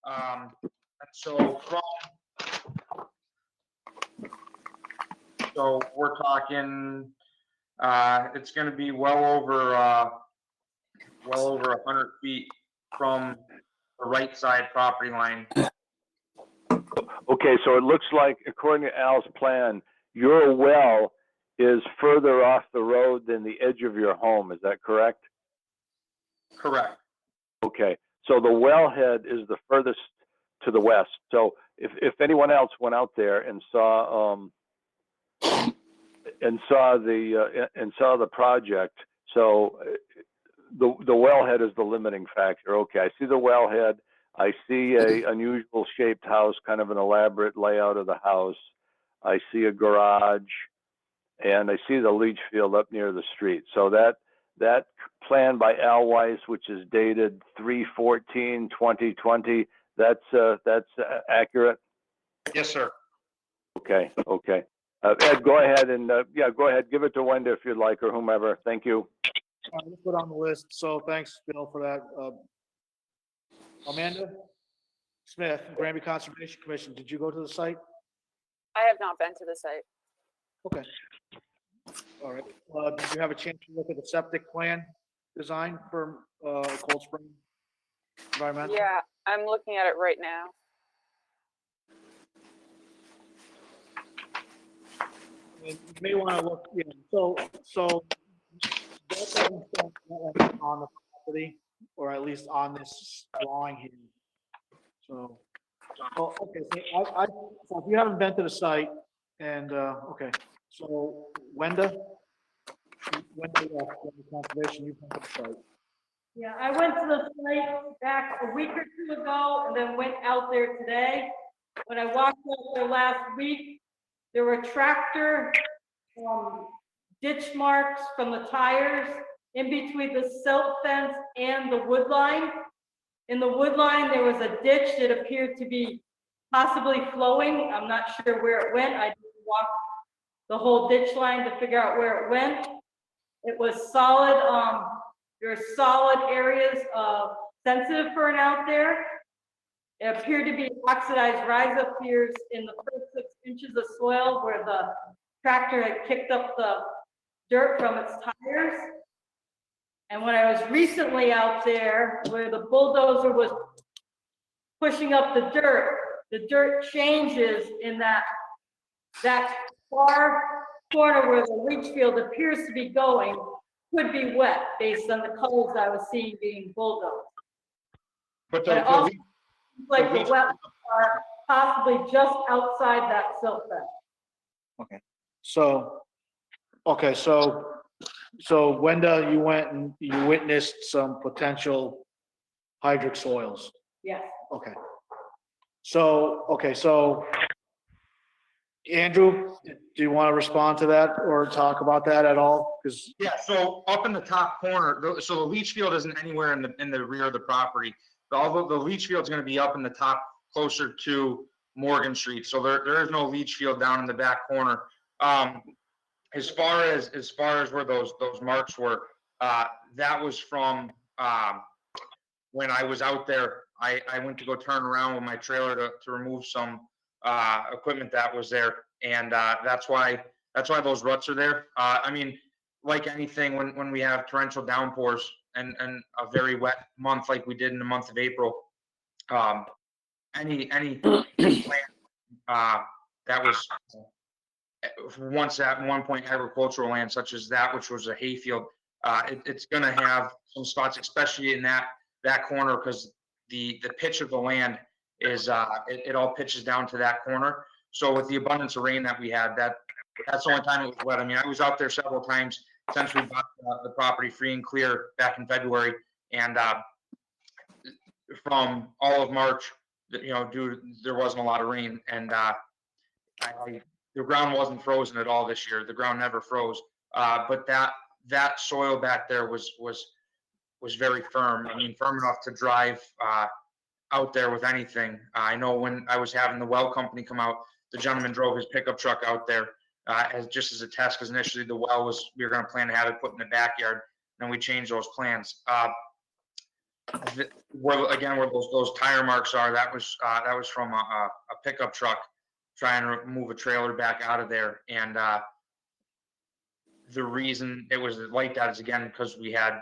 And so we're talking, it's going to be well over 100 feet from the right side property line. Okay, so it looks like, according to Al's plan, your well is further off the road than the edge of your home. Is that correct? Correct. Okay, so the wellhead is the furthest to the west. So if anyone else went out there and saw the project, so the wellhead is the limiting factor. Okay, I see the wellhead. I see a unusual shaped house, kind of an elaborate layout of the house. I see a garage, and I see the leach field up near the street. So that plan by Al Weiss, which is dated 3/14/2020, that's accurate. Yes, sir. Okay. Okay. Ed, go ahead and go ahead. Give it to Wenda if you'd like, or whomever. Thank you. Let's put on the list. So thanks, Bill, for that. Amanda Smith, Granby Conservation Commission. Did you go to the site? I have not been to the site. Okay. All right. Did you have a chance to look at the septic plan design for Cold Spring Environmental? Yeah, I'm looking at it right now. You may want to look, so that doesn't show on the property, or at least on this drawing here. So, okay, so if you haven't been to the site, and, okay, so Wenda, conservation, you've been to the site. Yeah, I went to the site back a week or two ago and then went out there today. When I walked out there last week, there were tractor ditch marks from the tires in between the silt fence and the wood line. In the wood line, there was a ditch that appeared to be possibly flowing. I'm not sure where it went. I didn't walk the whole ditch line to figure out where it went. It was solid. There are solid areas sensitive for an out there. It appeared to be oxidized rise up piers in the first 6 inches of soil where the tractor had kicked up the dirt from its tires. And when I was recently out there where the bulldozer was pushing up the dirt changes in that far corner where the leach field appears to be going could be wet based on the colors I was seeing being bulldozed. But But it also seems like the wetlands are possibly just outside that silt fence. Okay, so Wenda, you went and you witnessed some potential hydric soils. Yes. Okay. So Andrew, do you want to respond to that or talk about that at all? Because yeah, so up in the top corner, so the leach field isn't anywhere in the rear of the property. Although the leach field is going to be up in the top, closer to Morgan Street. So there is no leach field down in the back corner. As far as where those marks were, that was from when I was out there. I went to go turn around with my trailer to remove some equipment that was there, and that's why those ruts are there. I mean, like anything, when we have torrential downpours and a very wet month like we did in the month of April, any plant that was once at one point agricultural land, such as that, which was a hayfield, it's going to have some spots, especially in that corner, because the pitch of the land is it all pitches down to that corner. So with the abundance of rain that we had, that's the only time it was wet. I mean, I was out there several times since we bought the property free and clear back in February, and from all of March, there wasn't a lot of rain, and the ground wasn't frozen at all this year. The ground never froze, but that soil back there was very firm. I mean, firm enough to drive out there with anything. I know when I was having the well company come out, the gentleman drove his pickup truck out there as a test, because initially the well we were going to plan to have it put in the backyard, and we changed those plans. where, again, where those tire marks are, that was from a pickup truck trying to move a trailer back out of there. And the reason it was like that is, again, because we had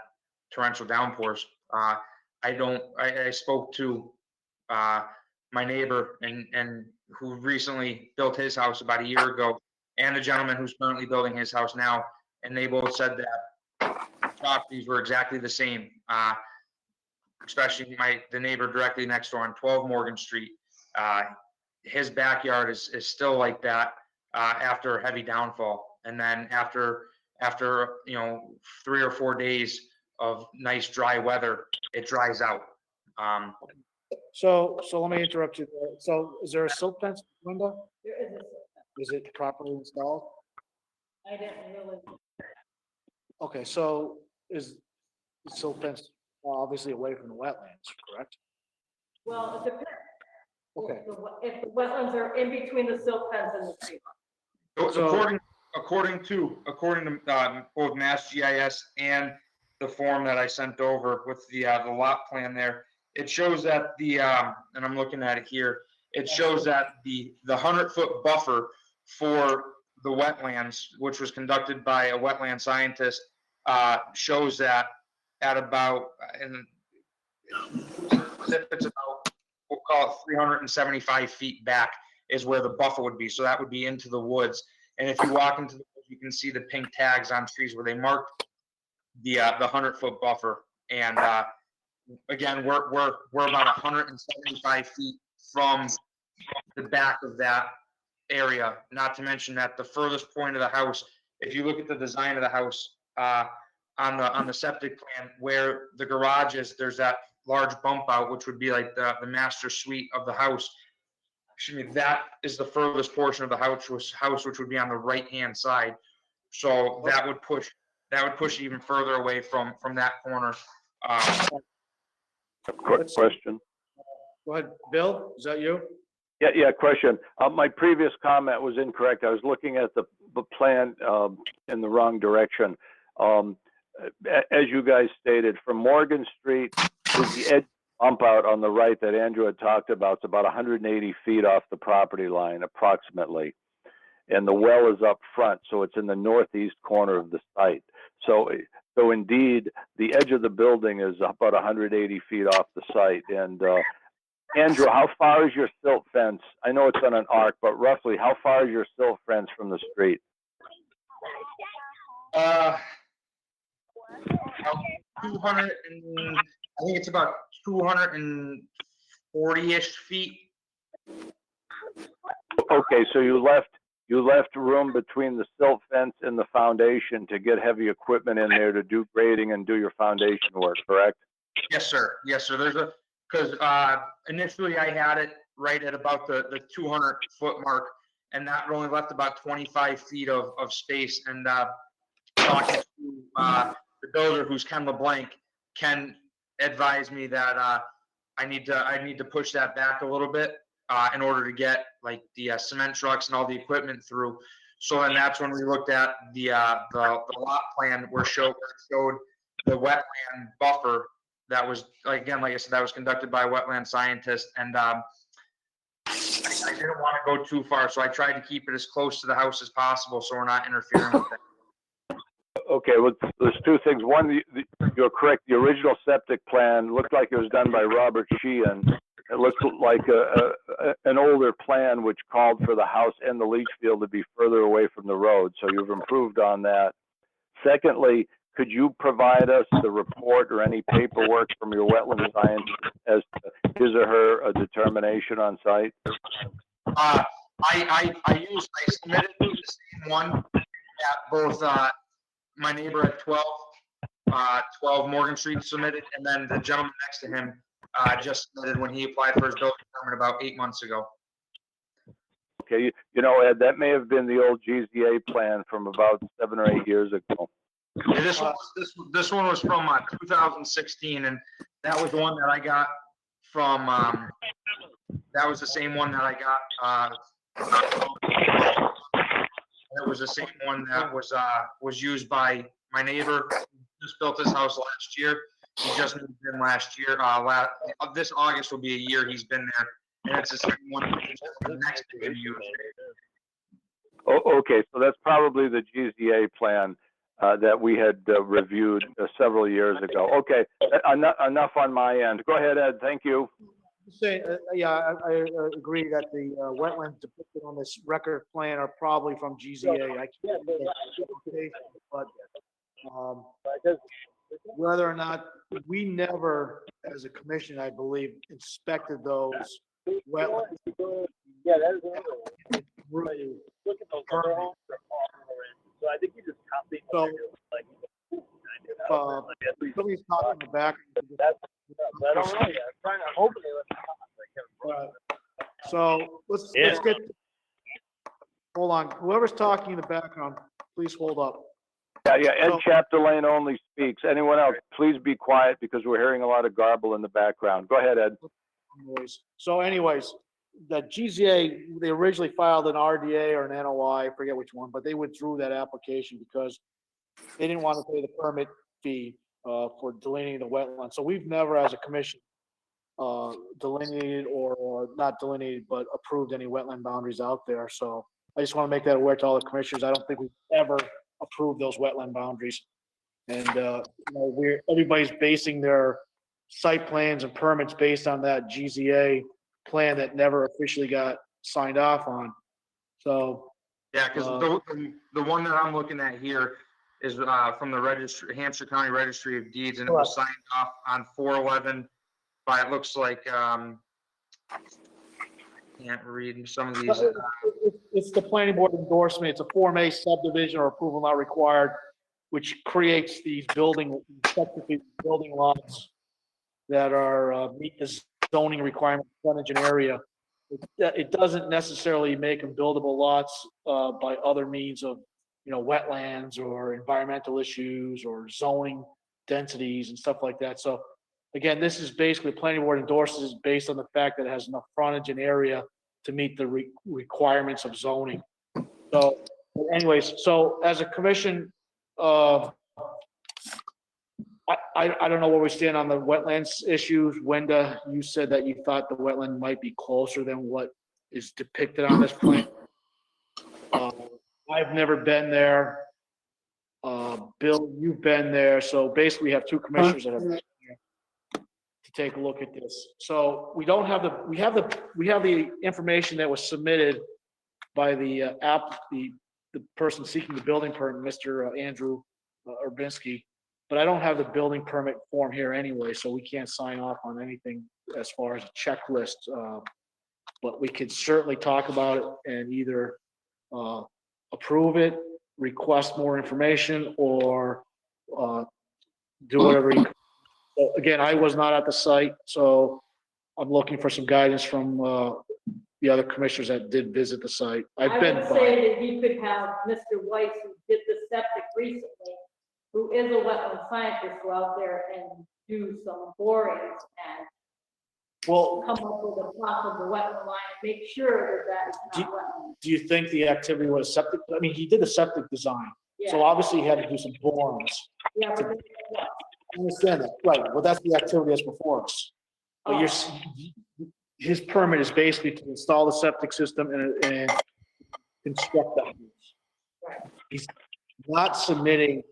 torrential downpours. I spoke to my neighbor and who recently built his house about a year ago, and the gentleman who's currently building his house now, and they both said that properties were exactly the same. Especially the neighbor directly next door on 12 Morgan Street. His backyard is still like that after a heavy downfall, and then after 3 or 4 days of nice dry weather, it dries out. So let me interrupt you there. So is there a silt fence, Linda? There is a silt fence. Is it properly installed? I didn't really, Okay, so is the silt fence obviously away from the wetlands, correct? well, it depends. Okay, If the wetlands are in between the silt fence and the tree line. So according to both Mass GIS and the form that I sent over with the lot plan there, it shows that and I'm looking at it here, it shows that the 100-foot buffer for the wetlands, which was conducted by a wetland scientist, shows that at about, and it's about, we'll call it 375 feet back is where the buffer would be. So that would be into the woods. And if you walk into the woods, you can see the pink tags on trees where they marked the 100-foot buffer. And again, we're about 175 feet from the back of that area. Not to mention that the furthest point of the house, if you look at the design of the house, on the septic plan where the garage is, there's that large bump out, which would be like the master suite of the house. Excuse me, that is the furthest portion of the house, which would be on the right-hand side. So that would push even further away from that corner. Quick question. go ahead, Bill, is that you? Yeah, question. My previous comment was incorrect. I was looking at the plan in the wrong direction. As you guys stated, from Morgan Street to the edge bump out on the right that Andrew had talked about, it's about 180 feet off the property line, approximately. And the well is up front, so it's in the northeast corner of the site. So indeed, the edge of the building is about 180 feet off the site. And Andrew, how far is your silt fence? I know it's on an arc, but roughly, how far is your silt fence from the street? 200 and I think it's about 240-ish feet. Okay, so you left room between the silt fence and the foundation to get heavy equipment in there to do grading and do your foundation work, correct? Yes, sir. Yes, sir. Because initially I had it right at about the 200-foot mark, and that only left about 25 feet of space. And talking to the builder, who's Ken LeBlanc, Ken advised me that I need to push that back a little bit in order to get like the cement trucks and all the equipment through. So then that's when we looked at the lot plan where it showed the wetland buffer that was, again, like I said, that was conducted by a wetland scientist. And I didn't want to go too far, so I tried to keep it as close to the house as possible so we're not interfering with it. Okay, well, there's two things. One, you're correct. The original septic plan looked like it was done by Robert Sheehan. It looked like an older plan which called for the house and the leach field to be further away from the road. So you've improved on that. Secondly, could you provide us the report or any paperwork from your wetland scientist as to his or her determination on site? I submitted the same one at both my neighbor at 12 Morgan Street submitted, and then the gentleman next to him just submitted when he applied for his building permit about 8 months ago. Okay, you know, Ed, that may have been the old GZA plan from about 7 or 8 years ago. Yeah, this one was from 2016, and that was the one that I got from. That was the same one that I got. It was the same one that was used by my neighbor who just built his house last year, He just moved in last year, this August will be a year he's been there, and it's the second one next to him used. Oh, okay, so that's probably the GZA plan that we had reviewed several years ago. Okay, enough on my end. Go ahead, Ed, thank you. Say, yeah, I agree that the wetlands depicted on this record plan are probably from GZA. I can't read the application, but whether or not, we never, as a commission, I believe, inspected those wetlands. Yeah, that is Really, look at those permit. homes. So I think you just copied. So, like, somebody's talking in the back. that's, I don't know yet. I'm trying to, hopefully, So let's get, hold on, whoever's talking in the background, please hold up. Yeah, Ed So- Chapdelaine only speaks. Anyone else, please be quiet because we're hearing a lot of garble in the background. Go ahead, Ed. So anyways, the GZA, they originally filed an RDA or an NOI, I forget which one, but they withdrew that application because they didn't want to pay the permit fee for delineating the wetland. So we've never, as a commission, delineated or not delineated, but approved any wetland boundaries out there. So I just want to make that aware to all the commissioners. I don't think we've ever approved those wetland boundaries. And, everybody's basing their site plans and permits based on that GZA plan that never officially got signed off on. So, Yeah, because the one that I'm looking at here is from the registry, Hampshire County Registry of Deeds, and it was signed off on 4/11 by, it looks like, can't read some of these. it's the planning board endorsement. It's a Form A subdivision or approval not required, which creates these effectively building lots that are, meet the zoning requirement, frontage and area. It doesn't necessarily make them buildable lots, by other means of, wetlands or environmental issues or zoning densities and stuff like that. So again, this is basically, planning board endorses based on the fact that it has enough frontage and area to meet the requirements of zoning. So anyways, so as a commission, I don't know where we stand on the wetlands issues. Wenda, you said that you thought the wetland might be closer than what is depicted on this plan. I've never been there. Bill, you've been there. So basically we have two commissioners that have been there to take a look at this. So we don't have we have the information that was submitted by the person seeking the building permit, Mr. Andrew Urbinski. But I don't have the building permit form here anyway, so we can't sign off on anything as far as a checklist. But we could certainly talk about it and either approve it, request more information, or do whatever. So again, I was not at the site, so I'm looking for some guidance from the other commissioners that did visit the site. I would say that you could have Mr. Weiss, who did the septic recently, who is a wetland scientist, go out there and do some borings and come up with a plot of the wetland line and make sure that that is not wetland. Do you think the activity was septic? I mean, he did the septic design, so Yeah, obviously he had to do some borings. yeah, but I understand that, right? Well, that's the activity that's before us. But his permit is basically to install the septic system and construct the house. He's not submitting.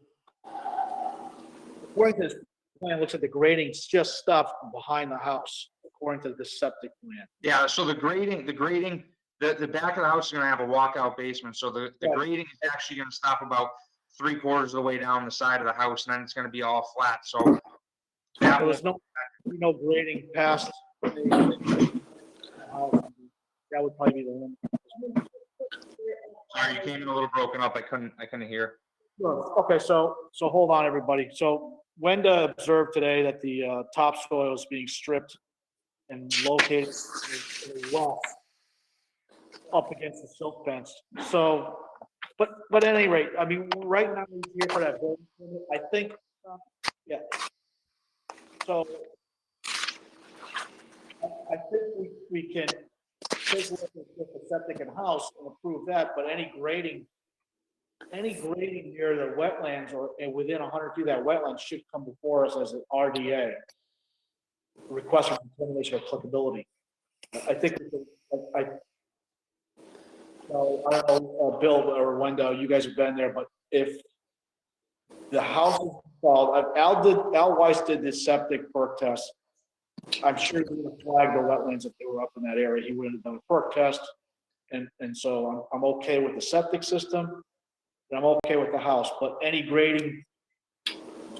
According to this plan, looks at the grading, it's just stuff behind the house, according to the septic plan. Yeah, so the grading, the back of the house is gonna have a walkout basement, so the grading is actually gonna stop about 3/4 of the way down the side of the house, and then it's gonna be all flat, so. There was no grading past. That would probably be the limit. Sorry, you came in a little broken up, I couldn't hear. Okay, so hold on, everybody. So Wenda observed today that the topsoil is being stripped and located to the west, up against the silt fence. So, but at any rate, I mean, right now we're here for that building permit. I think, yeah. So I think we can take a look at the septic and house and approve that, but any grading any grading near the wetlands or within 100 feet of that wetland should come before us as an RDA. Request for determination of applicability. I think, no, I don't know, Bill or Wendell, you guys have been there, but if the house is installed, Al Weiss did this septic perk test. I'm sure he would have flagged the wetlands if they were up in that area. He would have done a perk test. And so I'm okay with the septic system, and I'm okay with the house, but any grading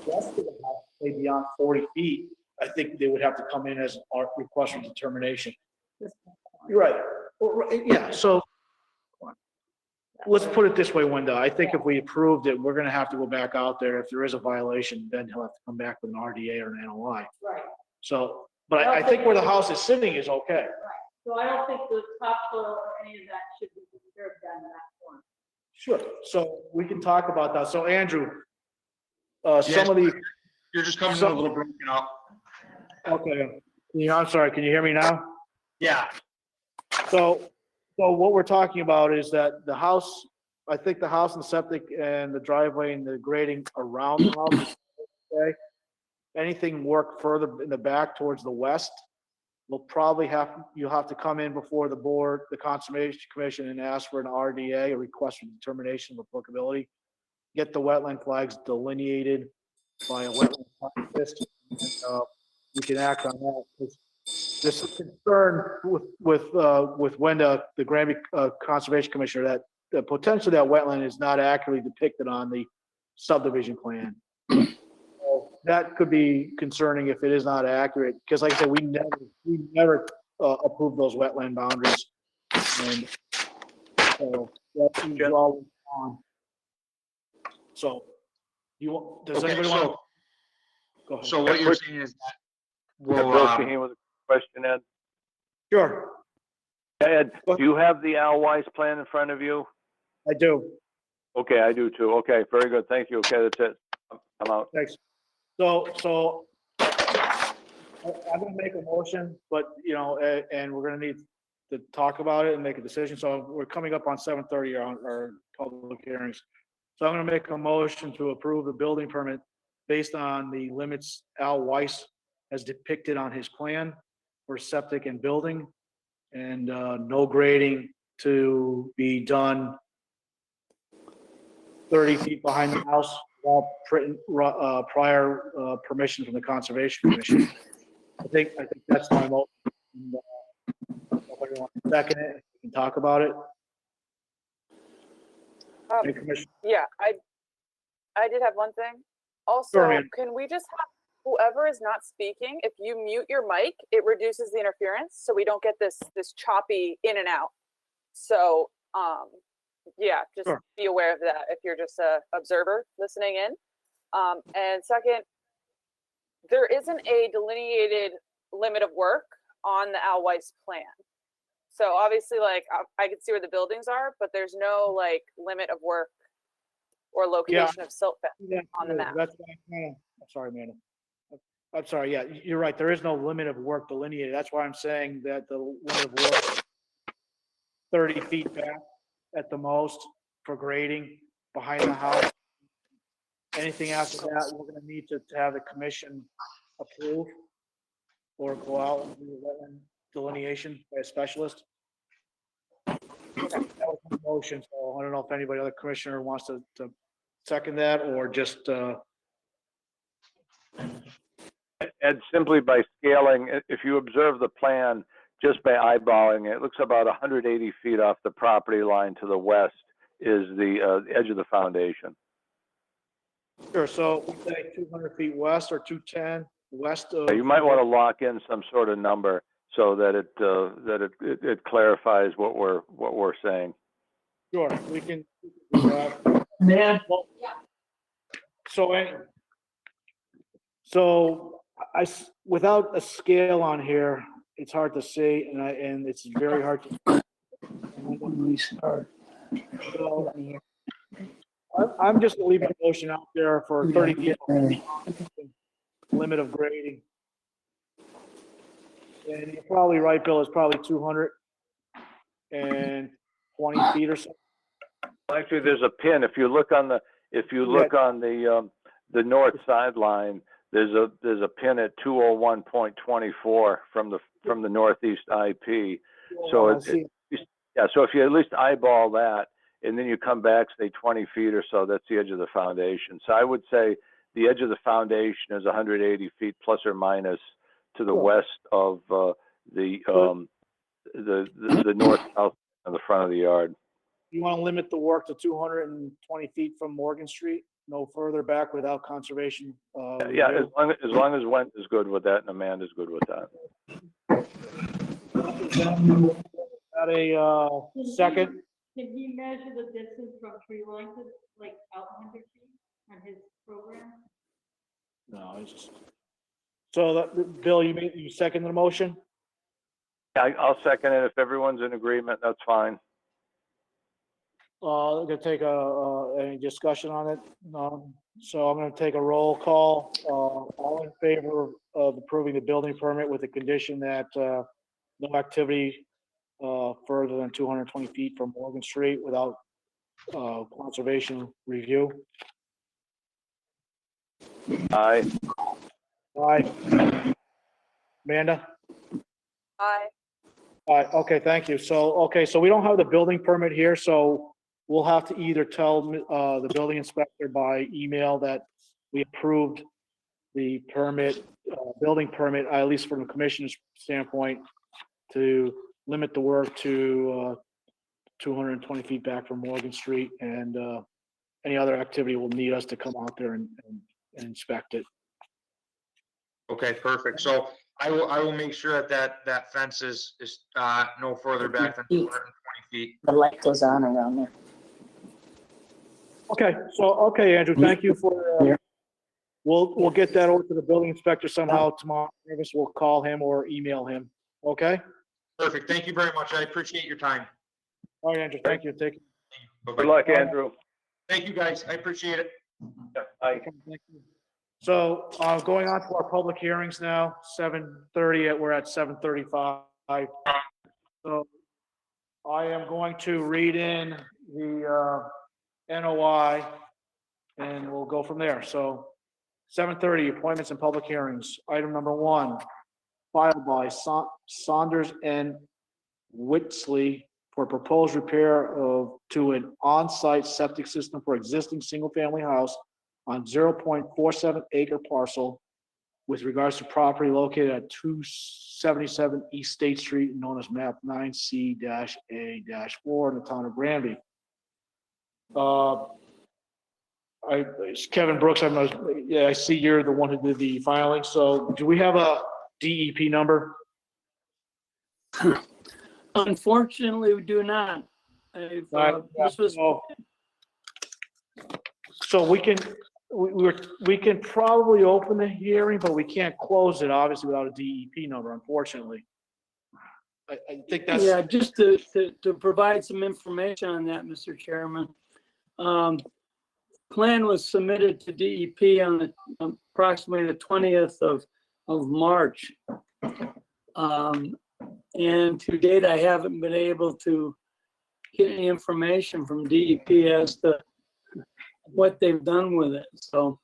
west of the house, say beyond 40 feet, I think they would have to come in as a request for determination. You're right. Well, yeah, so let's put it this way, Wendell. I think if we approved it, we're gonna have to go back out there. If there is a violation, then he'll have to come back with an RDA or an NOI. Right. So, but I think where the house is sitting is okay. So I don't think the topsoil or any of that should be disturbed down in that corner. Sure. So we can talk about that. So Andrew, Yes, some of the, You're just coming in a little broken up. okay, I'm sorry, can you hear me now? Yeah, So what we're talking about is that the house, I think the house and septic and the driveway and the grading around the house, is okay. Anything work further in the back towards the west, you'll have to come in before the board, the Conservation Commission, and ask for an RDA, a request for determination of applicability. Get the wetland flags delineated by a wetland scientist, and we can act on that. There's a concern with Wenda, the Granby Conservation Commissioner, that potentially that wetland is not accurately depicted on the subdivision plan. So that could be concerning if it is not accurate, because like I said, we never approved those wetland boundaries. And so that's always on. So does okay, anybody want to? Go ahead. so what you're saying is that Yeah, we'll, Bill Shaheen with a question, Ed. Sure, Ed, do you have the Al Weiss plan in front of you? I do. Okay, I do too. Okay, very good. Thank you. Okay, that's it. I'm out. Thanks. So I'm gonna make a motion, but and we're gonna need to talk about it and make a decision. So we're coming up on 7:30 on our public hearings. So I'm gonna make a motion to approve the building permit based on the limits Al Weiss has depicted on his plan for septic and building, and no grading to be done 30 feet behind the house without prior permission from the Conservation Commission. I think that's my motion. If anyone wants to second it, we can talk about it. Hey, Commissioner. Yeah, I did have one thing. Also, Sure, ma'am. can we just have whoever is not speaking, if you mute your mic, it reduces the interference, so we don't get this choppy in and out. So, yeah, just Sure. be aware of that if you're just a observer listening in. And second, there isn't a delineated limit of work on the Al Weiss plan. So obviously, like, I can see where the buildings are, but there's no like limit of work or location of silt fence on the map. That's why I'm sorry, Amanda. I'm sorry, yeah, you're right, there is no limit of work delineated. That's why I'm saying that the limit of work 30 feet back at the most for grading behind the house. Anything after that, we're gonna need to have the commission approve or go out and do the wetland delineation by a specialist. That was my motion, so I don't know if anybody, other commissioner wants to second that or just, Ed, simply by scaling, if you observe the plan, just by eyeballing it, it looks about 180 feet off the property line to the west is the edge of the foundation. sure, so we say 200 feet west or 210 west of. You might want to lock in some sort of number so that it clarifies what we're saying. Sure, we can do that. Man. Well, So without a scale on here, it's hard to see, and it's very hard to. So, I'm just leaving a motion out there for 30 feet. Limit of grading. And you're probably right, Bill, it's probably 220 feet or so. Actually, there's a pin. If you look on the north sideline, there's a pin at 201.24 from the northeast IP. So I see. yeah, so if you at least eyeball that, and then you come back, say 20 feet or so, that's the edge of the foundation. So I would say the edge of the foundation is 180 feet plus or minus to the west of the north-south of the front of the yard. You want to limit the work to 220 feet from Morgan Street, no further back without conservation? Yeah, review? as long as Went is good with that and Amanda's good with that. At a second, Can he measure the distance from tree line to like out 100 feet on his program? no, it's just, so that, Bill, you second the motion? Yeah, I'll second it. If everyone's in agreement, that's fine. Gonna take any discussion on it? So I'm gonna take a roll call. All in favor of approving the building permit with the condition that no activity further than 220 feet from Morgan Street without conservation review? Aye. Aye. Amanda? Aye. All right, okay, thank you. So we don't have the building permit here, so we'll have to either tell the building inspector by email that we approved the permit, building permit, at least from the commissioner's standpoint, to limit the work to 220 feet back from Morgan Street, and any other activity will need us to come out there and inspect it. Okay, perfect. So I will make sure that fence is no further back than 220 feet. The light goes on around there. Okay, Andrew, thank you for, we'll get that over to the building inspector somehow tomorrow. We'll call him or email him, okay? Perfect. Thank you very much. I appreciate your time. All right, Andrew, thank you. Take Bye-bye. Good luck, Andrew. Thank you, guys. I appreciate it. Aye. Thank you. So, going on to our public hearings now, 7:30, we're at 7:35. So I am going to read in the NOI and we'll go from there. So 7:30, appointments and public hearings. Item number 1, filed by Saunders and Whitsley for proposed repair to an on-site septic system for existing single-family house on 0.47 acre parcel with regards to property located at 277 East State Street, known as map 9C-A-4 in the town of Granby. It's Kevin Brooks, I see you're the one who did the filing. So do we have a DEP number? Unfortunately, we do not. This was, So we can probably open the hearing, but we can't close it, obviously, without a DEP number, unfortunately. I think that's. yeah, just to provide some information on that, Mr. Chairman. Plan was submitted to DEP on approximately the 20th of March. And to date, I haven't been able to get any information from DEP as to what they've done with it. So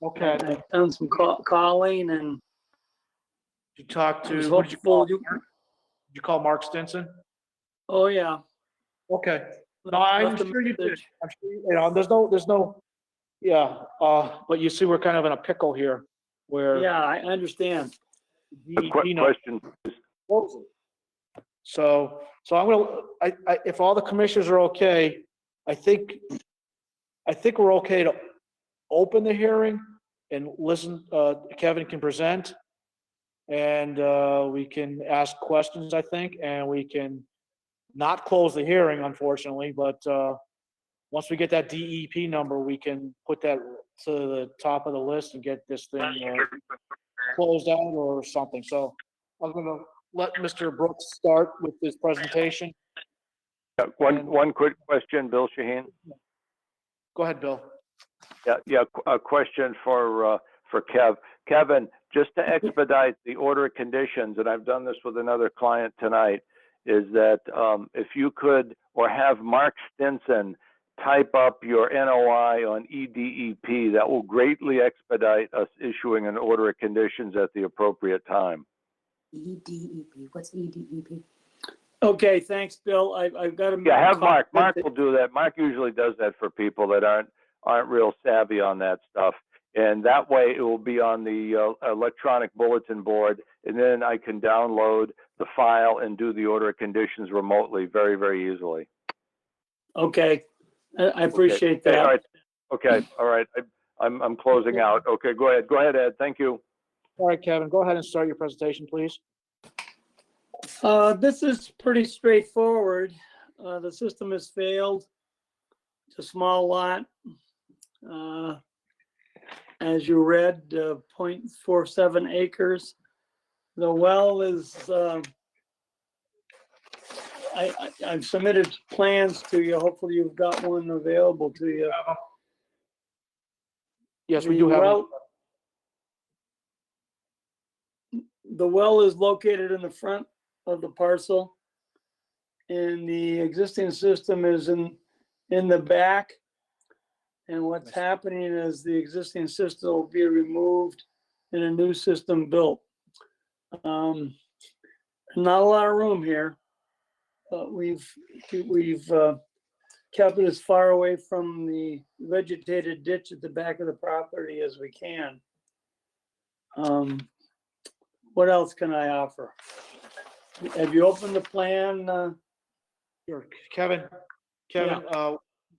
Okay. I've done some calling and You talked to, was who did you call? hopeful Did you call Mark Stinson? oh yeah. Okay. No, I'm Left a sure you did. message. I'm sure, there's no, yeah, but you see, we're kind of in a pickle here where. Yeah, I understand. DEP number Question. closes. So I'm gonna, if all the commissioners are okay, I think we're okay to open the hearing and listen, Kevin can present. And we can ask questions, I think, and we can not close the hearing, unfortunately, but once we get that DEP number, we can put that to the top of the list and get this thing closed out or something. So I'm gonna let Mr. Brooks start with his presentation. One quick question, Bill Shaheen. Go ahead, Bill. Yeah, a question for Kev. Kevin, just to expedite the order of conditions, and I've done this with another client tonight, is that if you could, or have Mark Stinson type up your NOI on EDEP. That will greatly expedite us issuing an order of conditions at the appropriate time. EDEP, what's EDEP? Okay, thanks, Bill. I've got to. Yeah, have Mark. Mark will do that. Mark usually does that for people that aren't real savvy on that stuff. And that way it will be on the electronic bulletin board, and then I can download the file and do the order of conditions remotely very, very easily. Okay, I appreciate Okay. that. All right. Okay, all right. I'm closing out. Okay, go ahead. Go ahead, Ed. Thank you. All right, Kevin, go ahead and start your presentation, please. This is pretty straightforward. The system has failed. It's a small lot. As you read, 0.47 acres. The well is, I've submitted plans to you. Hopefully you've got one available to you. Yes, we do have. The well is located in the front of the parcel, and the existing system is in the back. And what's happening is the existing system will be removed and a new system built. Not a lot of room here, but we've kept it as far away from the vegetated ditch at the back of the property as we can. What else can I offer? Have you opened the plan? Sure. Kevin,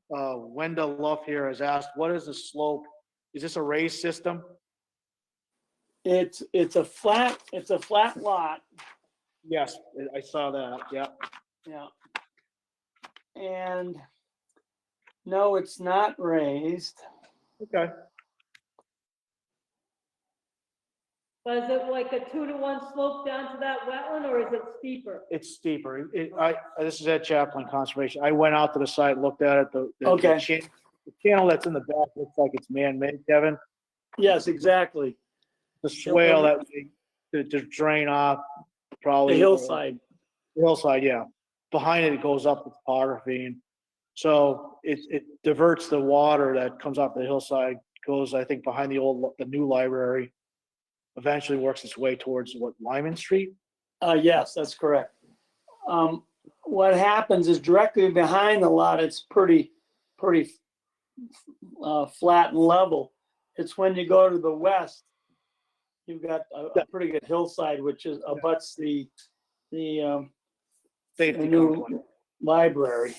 Wendell Luff here has asked, what is the slope? Is this a raised system? It's a flat lot. Yes, I saw that, yeah. Yeah. And no, it's not raised. Okay. But is it like a 2-to-1 slope down to that wetland, or is it steeper? It's steeper. This is Ed Chaplin Conservation. I went out to the site, looked at it. The Okay. The channel that's in the back looks like it's man-made, Kevin. Yes, exactly. The swale that to drain off probably. The hillside. The hillside, yeah. Behind it, it goes up the topography. And so it diverts the water that comes off the hillside, goes, I think, behind the new library. Eventually works its way towards Lyman Street? Yes, that's correct. What happens is directly behind the lot, it's pretty flat and level. It's when you go to the west, you've got a pretty good hillside, which is abuts the Safety new complex. library.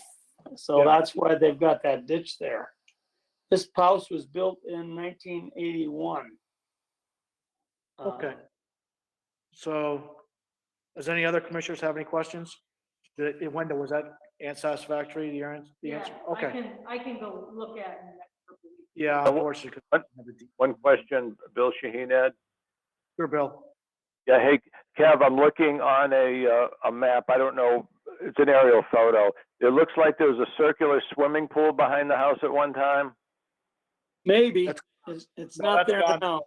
So Yeah. that's why they've got that ditch there. This house was built in 1981. Okay. So, does any other commissioners have any questions? Wendell, was that satisfactory, the answer? Yeah, Okay. I can go look at it in the next couple of weeks. Yeah, unfortunately. 'Cause I don't have the details. One question, Bill Shaheen, Ed. Sure, Bill. Yeah, hey, Kev, I'm looking on a map. I don't know, it's an aerial photo. It looks like there was a circular swimming pool behind the house at one time. Maybe, That's- it's No, not that's there gone. now.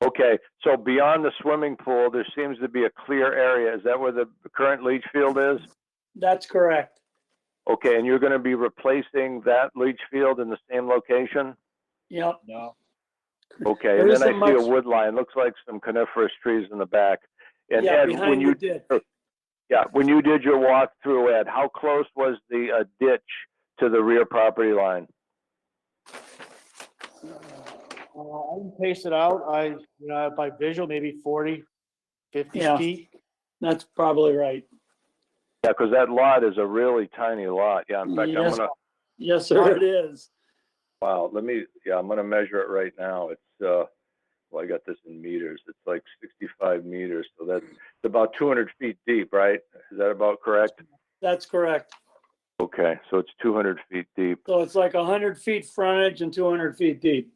Okay, so beyond the swimming pool, there seems to be a clear area. Is that where the current leach field is? That's correct. Okay, and you're going to be replacing that leach field in the same location? Yep. No. Okay, There and then isn't I see a much- wood line. Looks like some coniferous trees in the back. And Yeah, Ed, when behind the you ditch. when you did your walkthrough, Ed, how close was the ditch to the rear property line? I can pace it out. By visual, maybe 40, 50 Yeah. feet. That's probably right. Yeah, because that lot is a really tiny lot. Yeah, in fact, Yes. I'm gonna. Yes, sir, it is. Wow, I'm gonna measure it right now. It's, well, I got this in meters. It's like 65 meters. So it's about 200 feet deep, right? Is that about correct? That's correct. Okay, so it's 200 feet deep. So it's like 100 feet frontage and 200 feet deep.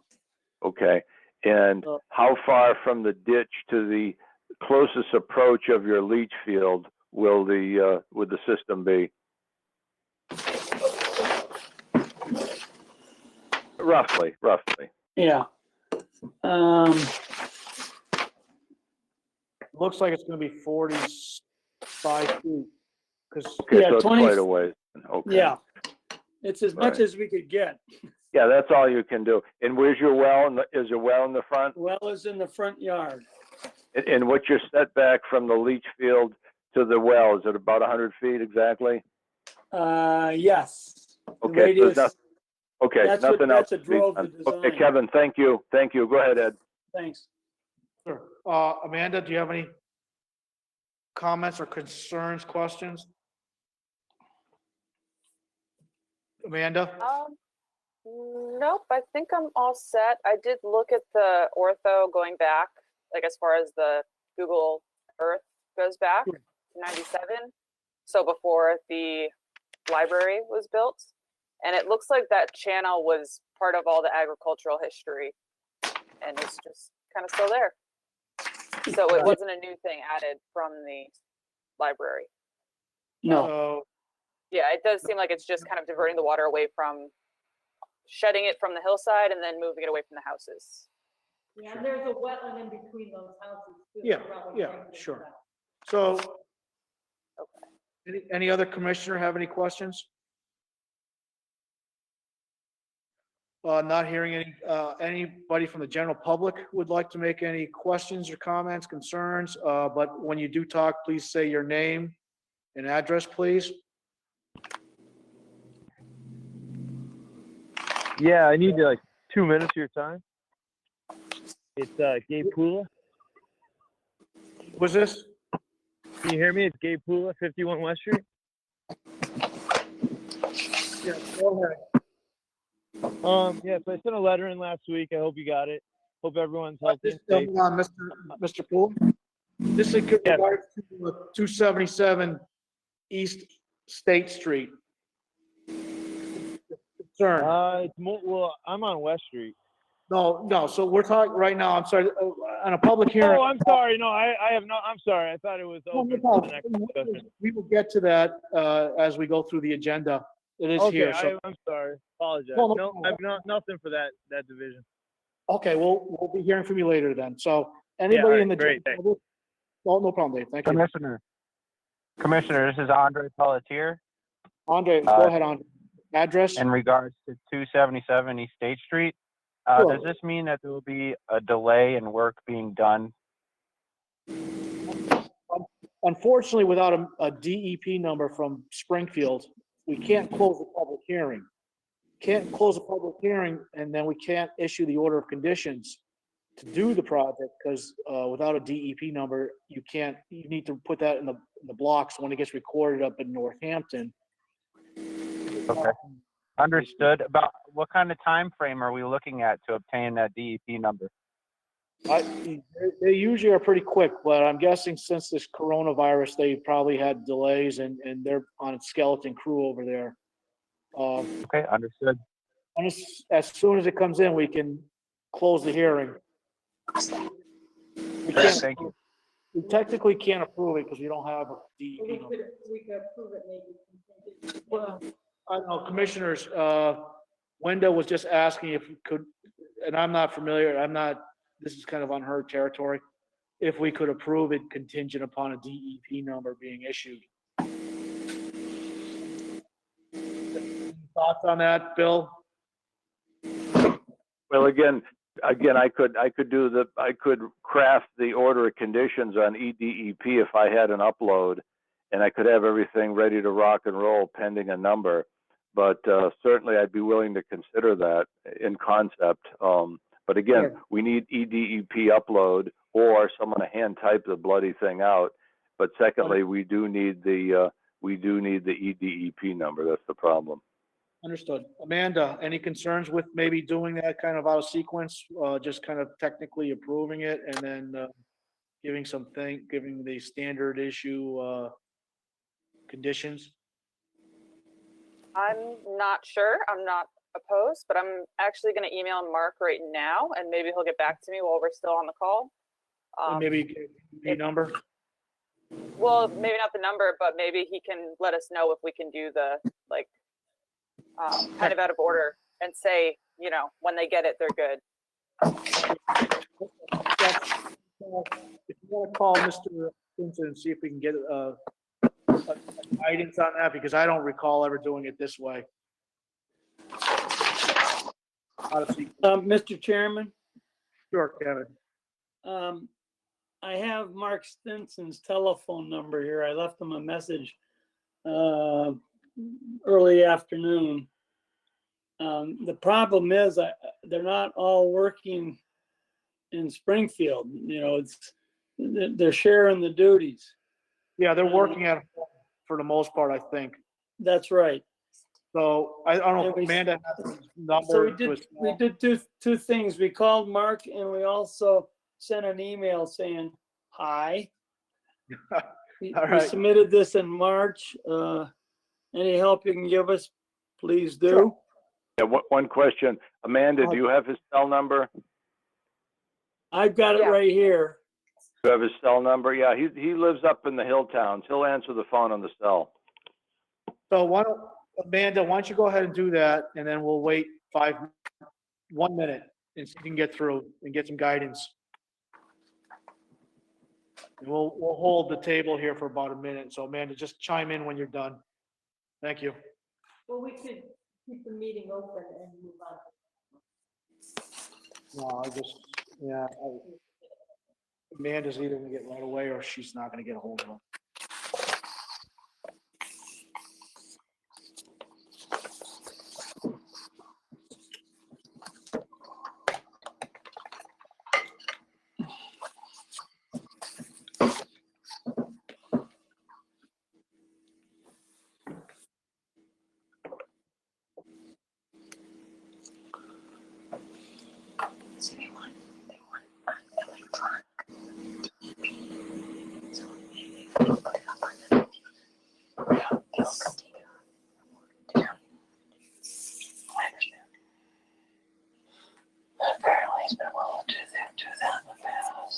Okay, and how far from the ditch to the closest approach of your leach field would the system be? Roughly. Yeah. Looks like it's gonna be 45 feet. Because Okay, Yeah, so it's 20 quite a ways. Okay. Yeah. It's as much Right. as we could get. Yeah, that's all you can do. And where's your well? Is your well in the front? Well is in the front yard. And what's your setback from the leach field to the well? Is it about 100 feet exactly? Yes. The Okay, so there's radius, nothing, okay, that's what, nothing else. that's what to be drove the done. design. Okay, Kevin, thank you. Thank you. Go ahead, Ed. Thanks. Sure. Amanda, do you have any comments or concerns, questions? Amanda? Nope, I think I'm all set. I did look at the ortho going back, like as far as the Google Earth goes back to 97. So before the library was built. And it looks like that channel was part of all the agricultural history and it's just kind of still there. So it wasn't a new thing added from the library. No, So, Yeah, it does seem like it's just kind of diverting the water away from, shedding it from the hillside and then moving it away from the houses. Yeah, and there's a wetland in between those houses. too, Yeah, probably yeah, connected to sure. that. so Okay. any other commissioner have any questions? Not hearing anybody from the general public would like to make any questions or comments, concerns, but when you do talk, please say your name and address, please. Yeah, I need like 2 minutes of your time. It's Gabe Pula. Was this? Can you hear me? It's Gabe Pula, 51 West Street. Yeah, go ahead. Yeah, so I sent a letter in last week. I hope you got it. Hope everyone's healthy and safe. Hold on, Mr. Poole. This is in Yeah. regards to 277 East State Street. Concern. It's more, well, I'm on West Street. No, so we're talking right now, I'm sorry, on a public hearing. Oh, I'm sorry. No, I have no, I'm sorry. I thought it was No, open no for the problem. next discussion. We will get to that as we go through the agenda. It is Okay, here, so, I'm sorry. Apologize. No, no No, problem. I've not, nothing for that division. okay, we'll be hearing from you later then. So all anybody right, in the. great, thanks. No problem, Dave, thank you. Commissioner, this is Andre Pelletier. Andre, go ahead, Andre. Address? In regards to 277 East State Street, Sure. does this mean that there will be a delay in work being done? Unfortunately, without a DEP number from Springfield, we can't close the public hearing. Can't close the public hearing, and then we can't issue the order of conditions to do the project, because without a DEP number, you need to put that in the blocks when it gets recorded up in Northampton. Okay. Understood. About what kind of time frame are we looking at to obtain that DEP number? They usually are pretty quick, but I'm guessing since this coronavirus, they probably had delays and they're on a skeleton crew over there. Okay, understood. And as soon as it comes in, we can close the hearing. Thank you. We technically can't approve it because we don't have a DEP number. We could approve it maybe. Well, I don't know, commissioners, Wenda was just asking if we could, and I'm not familiar, this is kind of on her territory, if we could approve it contingent upon a DEP number being issued. Thoughts on that, Bill? Well, again, I could craft the order of conditions on EDEP if I had an upload, and I could have everything ready to rock and roll pending a number. But certainly I'd be willing to consider that in concept. But again, we need EDEP upload or someone to hand type the bloody thing out. But secondly, we do need the EDEP number. That's the problem. Understood. Amanda, any concerns with maybe doing that kind of out of sequence, just kind of technically approving it and then giving the standard issue conditions? I'm not sure. I'm not opposed, but I'm actually going to email Mark right now and maybe he'll get back to me while we're still on the call. And maybe DEP number? Well, maybe not the number, but maybe he can let us know if we can do the, like, kind of out of order and say, when they get it, they're good. If you want to call Mr. Simpson and see if we can get guidance on that, because I don't recall ever doing it this way. out of sequence. Mr. Chairman, Sure, Kevin. I have Mark Stinson's telephone number here. I left him a message early afternoon. The problem is they're not all working in Springfield. You know, they're sharing the duties. Yeah, they're working at it for the most part, I think. That's right. So I don't know And if we- Amanda has his number. So to his we phone. did two things. We called Mark and we also sent an email saying, hi. We All right. submitted this in March. Any help you can give us, please do. Sure. Yeah, one question. Amanda, do you have his cell number? I've got it Yeah. right here. Do you have his cell number? Yeah, he lives up in the hill towns. He'll answer the phone on the cell. So Amanda, why don't you go ahead and do that, and then we'll wait 1 minute and see if we can get through and get some guidance. And we'll hold the table here for about a minute. So Amanda, just chime in when you're done. Thank you. Well, we could keep the meeting open and move on. No, Amanda's either gonna get right away or she's not gonna get a hold of him.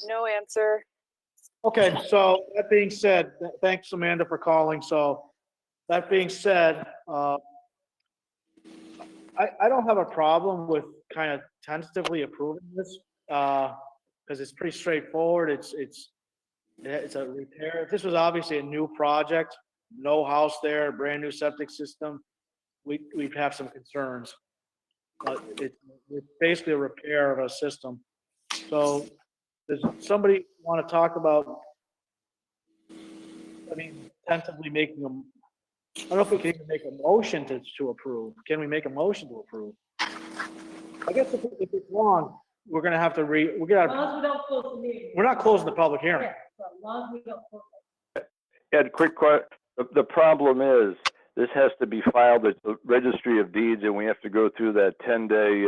No answer. Okay, so that being said, thanks Amanda for calling. So that being said, I don't have a problem with kind of tentatively approving this, because it's pretty straightforward. It's a repair. If this was obviously a new project, no house there, brand new septic system, we'd have some concerns. But it's basically a repair of a system. So does somebody want to talk about, tentatively making them, I don't know if we can even make a motion to approve. Can we make a motion to approve? I guess if it's wrong, we're gonna have to As long as we don't close the meeting. we're not closing the public hearing. Yeah, so as long as we don't close. Ed, quick question. The problem is, this has to be filed at the Registry of Deeds, and we have to go through that 10-day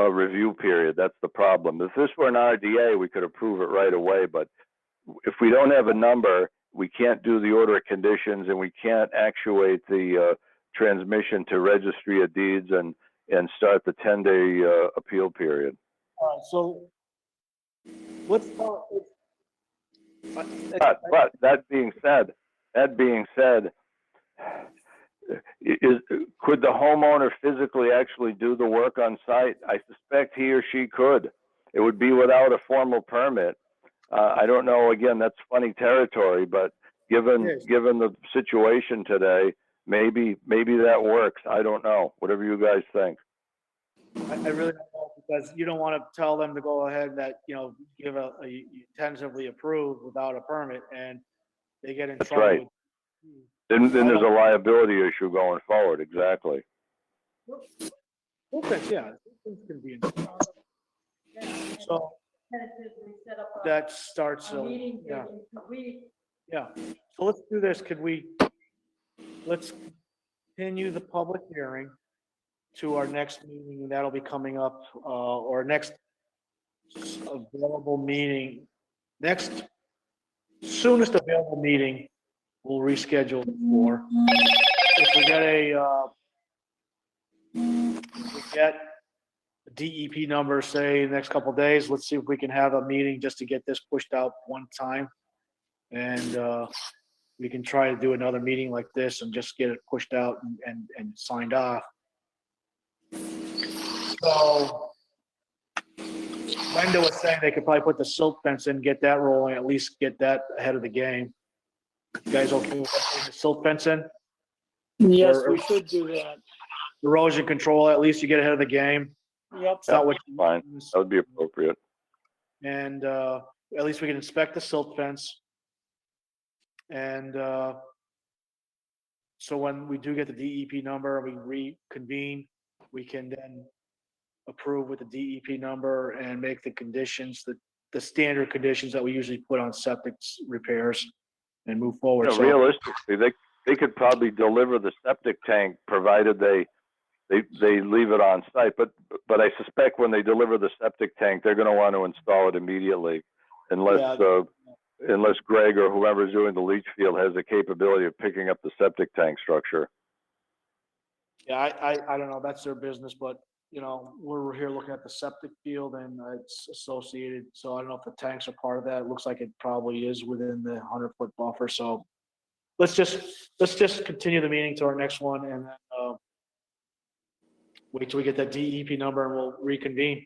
review period. That's the problem. If this were an RDA, we could approve it right away, but if we don't have a number, we can't do the order of conditions, and we can't actuate the transmission to Registry of Deeds and start the 10-day appeal period. All right, so let's talk. But that being said, could the homeowner physically actually do the work on site? I suspect he or she could. It would be without a formal permit. I don't know, again, that's funny territory, but given the situation today, maybe that works. I don't know, whatever you guys think. I really don't know, because you don't want to tell them to go ahead that, give you tentatively approve without a permit, and they get in That's trouble. right. Then there's a liability issue going forward, exactly. Okay, yeah, things can be in. So Tentatively set up that starts, a meeting yeah, date in 2 weeks. yeah. So let's do this. Let's continue the public hearing to our next meeting, and that'll be coming up, or next available meeting, next soonest available meeting, we'll reschedule for. If we get a DEP number, say, the next couple of days, let's see if we can have a meeting just to get this pushed out one time. And we can try to do another meeting like this and just get it pushed out and signed off. So Linda was saying they could probably put the silt fence in, get that rolling, at least get that ahead of the game. You guys okay with putting the silt fence in? Yes, Or- we should do that. Erosion control, at least you get ahead of the game. Yep. It's not what you Fine, that would be appropriate. And at least we can inspect the silt fence. And so when we do get the DEP number, we reconvene, we can then approve with the DEP number and make the conditions, the standard conditions that we usually put on septic repairs and move forward. You know, So, realistically, they could probably deliver the septic tank provided they leave it on site. But I suspect when they deliver the septic tank, they're going to want to install it immediately, unless unless Greg or whoever's doing the leach field has the capability of picking up the septic tank structure. yeah, I don't know, that's their business, but you know, we're here looking at the septic field and it's associated. So I don't know if the tanks are part of that. It looks like it probably is within the 100-foot buffer. So let's just continue the meeting to our next one and then wait till we get that DEP number and we'll reconvene.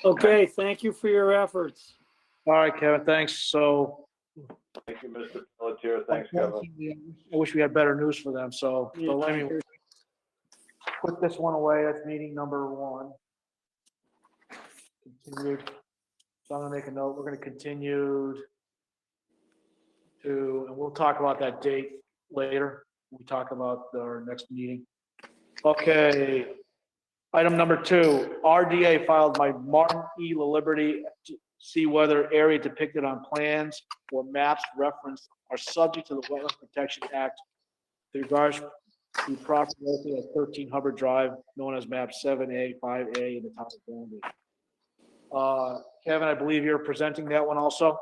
Okay, thank you for your efforts. All right, Kevin, thanks. So Thank you, Mr. Pelletier. Thanks, Kevin. I wish we had better news for them. So let me put this one away. That's meeting number 1. Continued. So I'm gonna make a note. We're gonna continue to, and we'll talk about that date later. We talk about our next meeting. Okay. Item number 2, RDA filed by Martin E. LaLiberty to see whether area depicted on plans or maps referenced are subject to the Wetlands Protection Act with regards to property located at 13 Hubbard Drive, known as map 7A, 5A in the town of Granby. Kevin, I believe you're presenting that one also?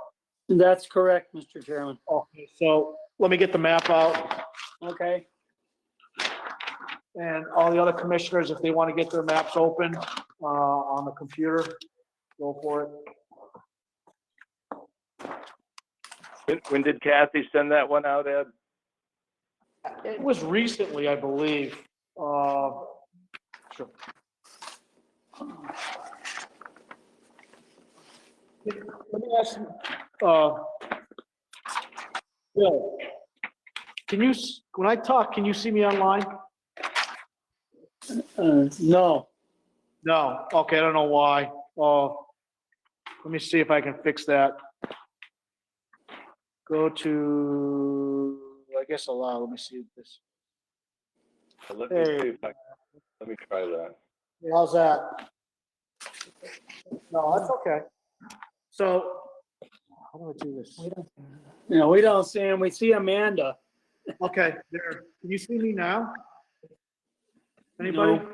That's correct, Mr. Chairman. Okay, so let me get the map out. Okay. And all the other commissioners, if they want to get their maps open on the computer, go for it. When did Cathy send that one out, Ed? It was recently, I believe. Sure. Let me ask you, Bill, can you, when I talk, can you see me online? No. No, okay, I don't know why. Let me see if I can fix that. Go to, I guess allow, let me see this. Let me see if let me try that. How's that? No, that's okay. So, how do I do this? No, we don't see him. We see Amanda. Okay, there, can you see me now? Anybody? No.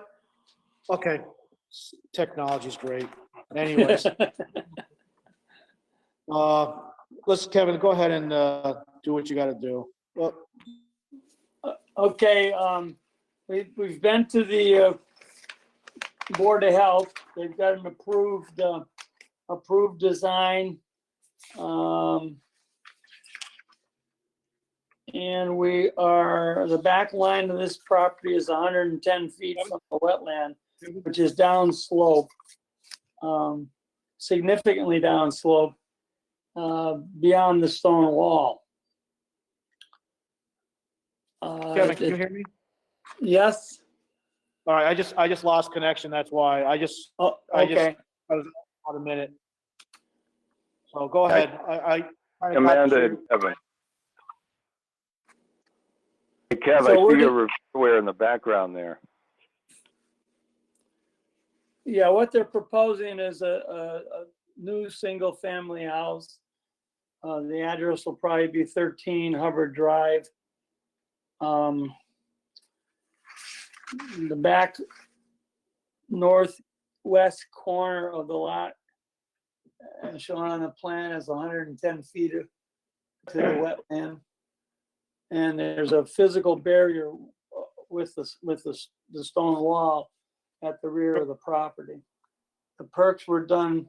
Okay, technology's great. Anyways, let's, Kevin, go ahead and do what you gotta do. Well, Okay, we've been to the Board of Health. They've got an approved design. And the back line of this property is 110 feet from the wetland, which is downslope, significantly downslope, beyond the stone wall. Kevin, can you hear me? Yes. All right, I just lost connection, that's why. Oh, I just okay. was out a minute. So go ahead. Amanda and Kevin. Hey, Kev, So I we're see your reviewware in the background there. Yeah, what they're proposing is a new single-family house. The address will probably be 13 Hubbard Drive. The back northwest corner of the lot, shown on the plan, is 110 feet to the wetland. And there's a physical barrier with the stone wall at the rear of the property. The perks were done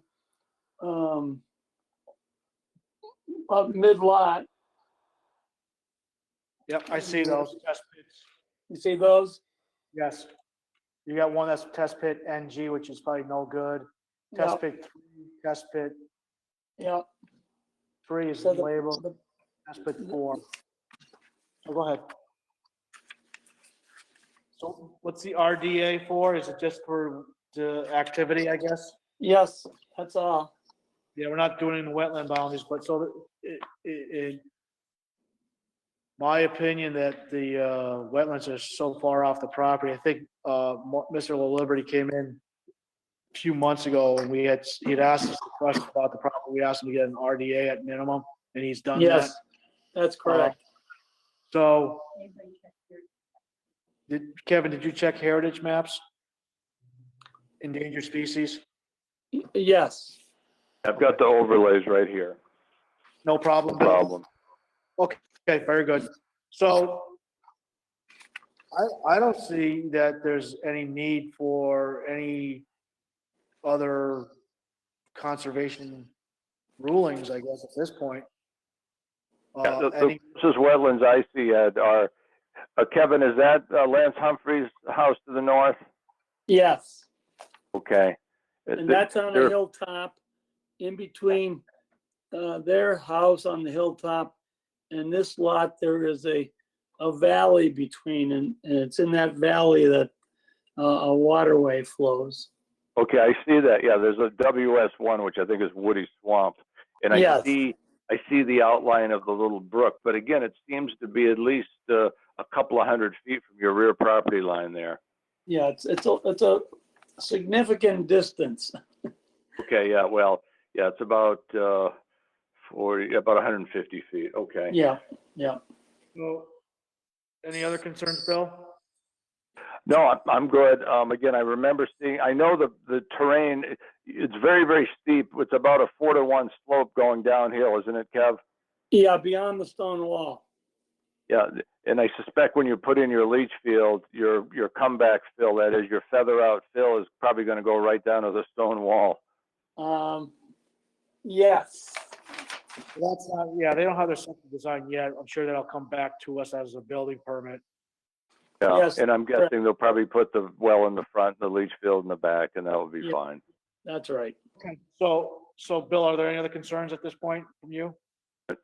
up mid-lot. Yep, I see those test pits. You see those? Yes. You got one that's test pit NG, which is probably no good. Test Yep. pit 3, test pit Yep. 3 is So labeled, test pit 4. So go ahead. So what's the RDA for? Is it just for activity, I guess. Yes, that's all. Yeah, we're not doing it in wetland boundaries, but so in my opinion that the wetlands are so far off the property, I think Mr. La Liberty came in a few months ago and he'd asked us a question about the property. We asked him to get an RDA at minimum, and he's done that. Yes, that's correct. So, Kevin, did you check heritage maps? Endangered species? Yes. I've got the overlays right here. No problem. No problem. Okay, very good. So I don't see that there's any need for any other conservation rulings, I guess, at this point. Yeah, the Any- closest wetlands I see, Ed, are, Kevin, is that Lance Humphrey's house to the north? Yes. Okay. And that's on a hilltop in between their house on the hilltop and this lot. There is a valley between, and it's in that valley that a waterway flows. Okay, I see that. Yeah, there's a WS1, which I think is Woody Swamp. And I Yes. see the outline of the little brook. But again, it seems to be at least a couple of 100 feet from your rear property line there. Yeah, it's a significant distance. Okay, yeah, well, yeah, it's about 150 feet. Okay. Yeah. So, any other concerns, Bill? No, I'm good. Again, I remember seeing, I know the terrain, it's very, very steep. It's about a 4-to-1 slope going downhill, isn't it, Kev? Yeah, beyond the stone wall. Yeah, and I suspect when you put in your leach field, your comeback fill, that is your feather out fill, is probably going to go right down to the stone wall. Yes. That's not, yeah, they don't have their septic design yet. I'm sure that'll come back to us as a building permit. Yeah, Yes, and I'm guessing they'll probably put the well in the front, the leach field in the back, and that will be Yeah. fine. That's right. Okay. So Bill, are there any other concerns at this point from you?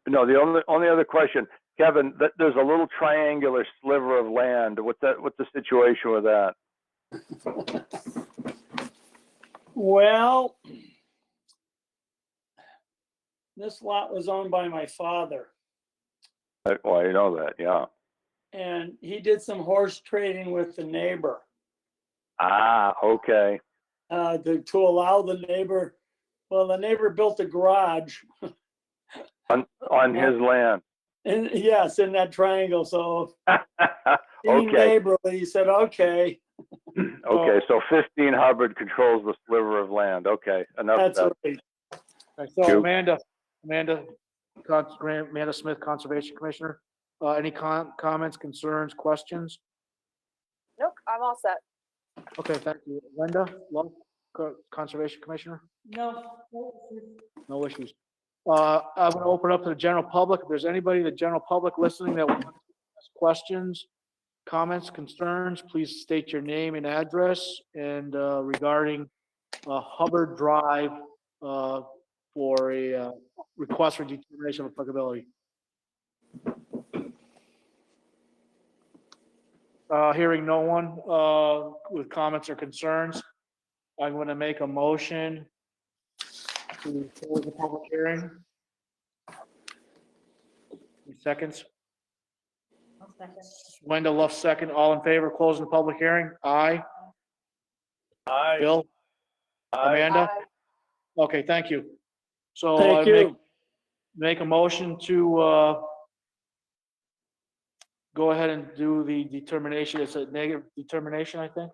No, the only other question, Kevin, there's a little triangular sliver of land. What's the situation with that? Well, this lot was owned by my father, Well, you know that, yeah. and he did some horse trading with the neighbor Ah, okay. to allow the neighbor. Well, the neighbor built a garage, On his land. and yes, in that triangle. So being Okay. neighborly, he said, "Okay." Okay, so 15 Hubbard controls the sliver of land. Okay, enough That's said. right. Okay, so You. Amanda Smith, Conservation Commissioner. Any comments, concerns, questions? Nope, I'm all set. Okay, thank you. Linda, Love, Conservation Commissioner? No. No issues. I'm gonna open up to the general public. If there's anybody in the general public listening that wants to ask questions, comments, concerns, please state your name and address, and regarding Hubbard Drive for a request for determination of applicability. Hearing no one with comments or concerns, I'm going to make a motion to close the public hearing. 2 seconds. Linda Luff, second. All in favor of closing the public hearing? Aye. Aye. Bill? Amanda? Okay, thank you. So I Thank you. make a motion to go ahead and do the determination. It's a negative determination, I think.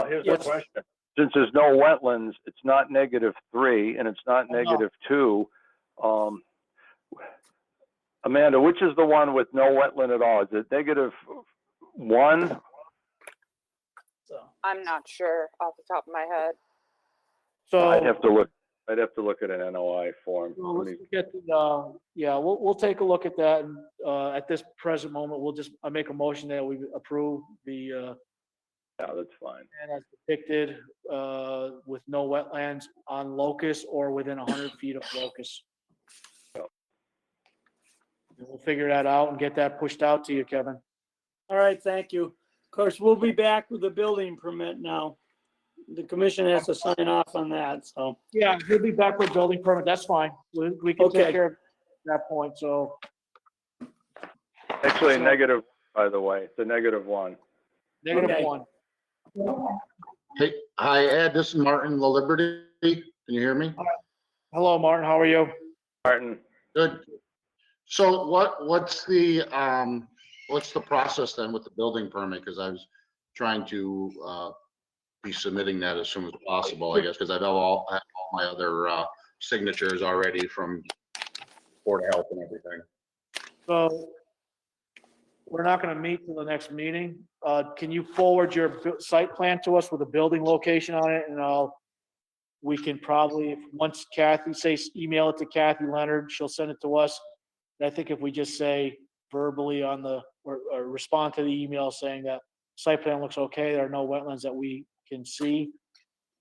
Here's Yes. the question. Since there's no wetlands, it's not -3 and it's not -2. Amanda, which is the one with no wetland at all? Is it -1? So I'm not sure off the top of my head. So I'd have to look at an NOI form. well, let's look at the, yeah, we'll take a look at that. And at this present moment, I make a motion that we approve the Yeah, that's fine. plan as depicted with no wetlands on locus or within 100 feet of locus. Yep. And we'll figure that out and get that pushed out to you, Kevin. all right, thank you. Of course, we'll be back with the building permit now. the commission has to sign off on that, so. Yeah, he'll be back with building permit, that's fine. We can Okay. take care of that point, so. Actually, negative, by the way, it's a -1. Negative Okay. one. Hey, hi, Ed, this is Martin La Liberty. Can you hear me? Hello, Martin, how are you? Martin, Good. So what's the process then with the building permit? Because I was trying to be submitting that as soon as possible, I guess, because I have all my other signatures already from Board of Health and everything. So we're not gonna meet till the next meeting. Can you forward your site plan to us with a building location on it, and we can probably, once Cathy email it to Cathy Leonard, she'll send it to us. And I think if we just say verbally on or respond to the email saying that site plan looks okay, there are no wetlands that we can see,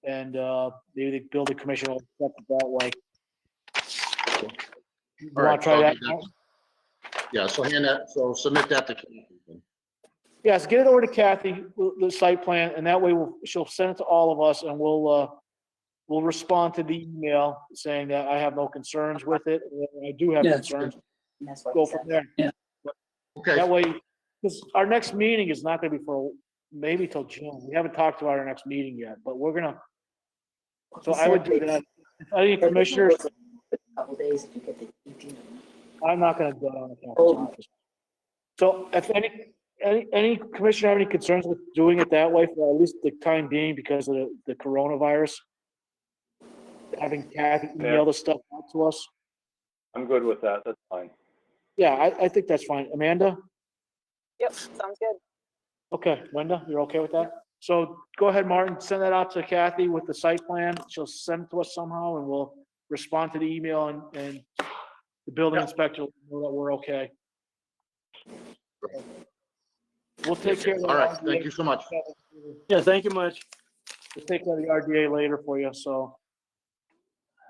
and maybe the building commission will accept it that way. You All wanna right, try so that? yeah, so submit that to Kathy. Yes, get it over to Cathy, the site plan, and that way she'll send it to all of us, and we'll respond to the email saying that I have no concerns with it, and I do have Yeah. concerns, And that's what go he from said. there. Okay, That way, because our next meeting is not gonna be for maybe till June. We haven't talked about our next meeting yet, but we're gonna, so I would do that. If any commissioners, Couple days if you get the EP. I'm not gonna go on the captain's office. So if any commissioner have any concerns with doing it that way for at least the time being because of the coronavirus? Having Kathy email the stuff out to us? I'm good with that, that's fine. Yeah, I think that's fine. Amanda? Yep, sounds good. Okay, Linda, you're okay with that? So go ahead, Martin, send that out to Kathy with the site plan. She'll send it to us somehow and we'll respond to the email and the building inspector will know that we're okay. We'll take care of that. all right, thank you so much. Yeah, thank you much. We'll take care of the RDA later for you, so.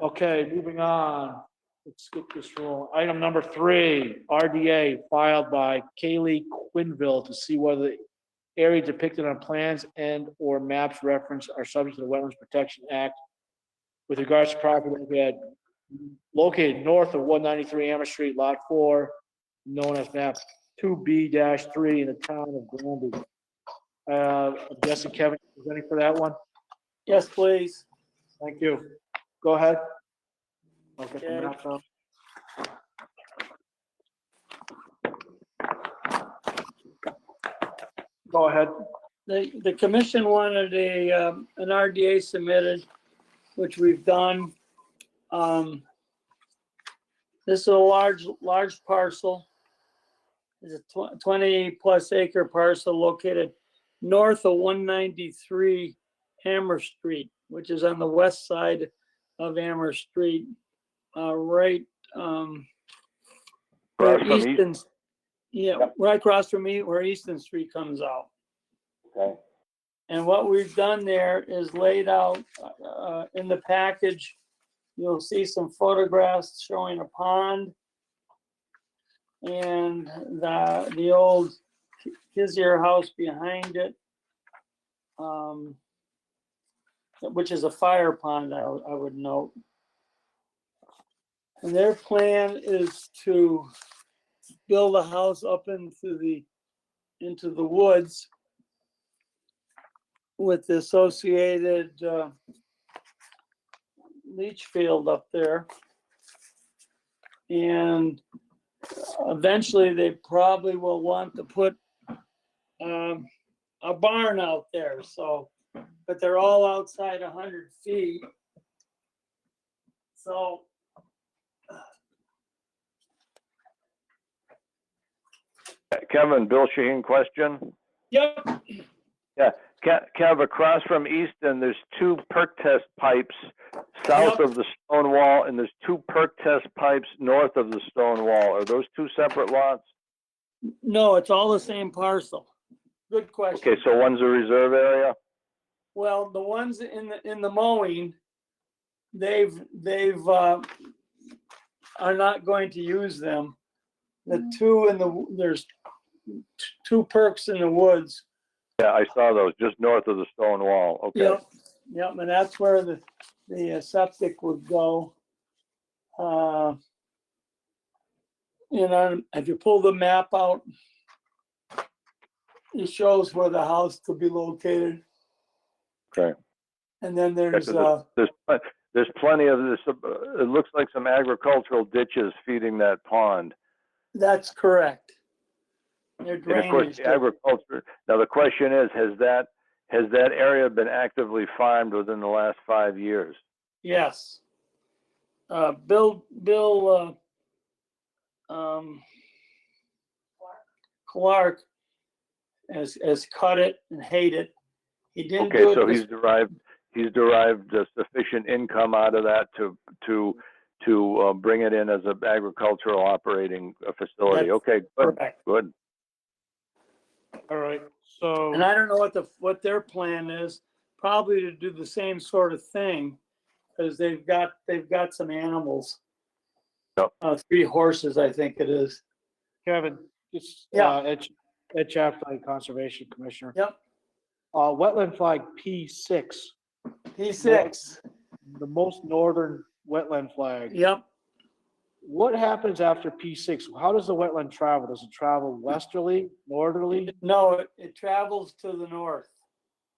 Okay, moving on. Let's skip this roll. Item number 3, RDA filed by Kaylee Quinville to see whether the area depicted on plans and or maps referenced are subject to the Wetlands Protection Act with regards to property located north of 193 Amherst Street, Lot 4, known as map 2B-3 in the town of Granby. I'm guessing Kevin is ready for that one? Yes, please. Thank you. Go ahead. I'll get the Okay. map up. Go ahead. The commission wanted an RDA submitted, which we've done. This is a large parcel. It's a 20+ acre parcel located north of 193 Amherst Street, which is on the west side of Amherst Street, right, where Across from East- Easton, yeah, Yep. right across from me, where Easton Street comes out. Okay, And what we've done there is laid out in the package, you'll see some photographs showing a pond and the old Kizier house behind it, which is a fire pond, I would note. And their plan is to build a house up into the woods with the associated leach field up there. And eventually they probably will want to put a barn out there, so, but they're all outside 100 feet. So Kevin, Bill Shaheen question? yep, Kev, across from Easton, there's 2 perk test pipes south Yep. of the stone wall, and there's 2 perk test pipes north of the stone wall. Are those 2 separate lots? no, it's all the same parcel. Good question. Okay, so one's a reserve area? Well, the ones in the mowing, they've are not going to use them. The 2 there's 2 perks in the woods. Yeah, I saw those, just north of the stone wall. Okay. Yep. Yep, and that's where the septic would go. You know, if you pull the map out, it shows where the house could be located. Okay. And then Yeah, there's, 'cause there's plenty of this, it looks like some agricultural ditches feeding that pond. that's correct. Their And of course, drainage. the agriculture, now the question is, has that area been actively farmed within the last 5 years? Yes. Bill, Clark has cut it and hate it. He didn't Okay, do it so this- he's derived a sufficient income out of that to bring it in as an agricultural operating facility. That's Okay, good, correct. good. All right, so. And I don't know what their plan is, probably to do the same sort of thing, because they've got some animals. Yep. 3 horses, I think it is. Kevin, it's, Yeah. Ed Chapter, Conservation Commissioner. Yep, Wetland flag P6, P6, the most northern wetland flag. yep. What happens after P6? How does the wetland travel? Does it travel westerly, northerly? No, it travels to the north.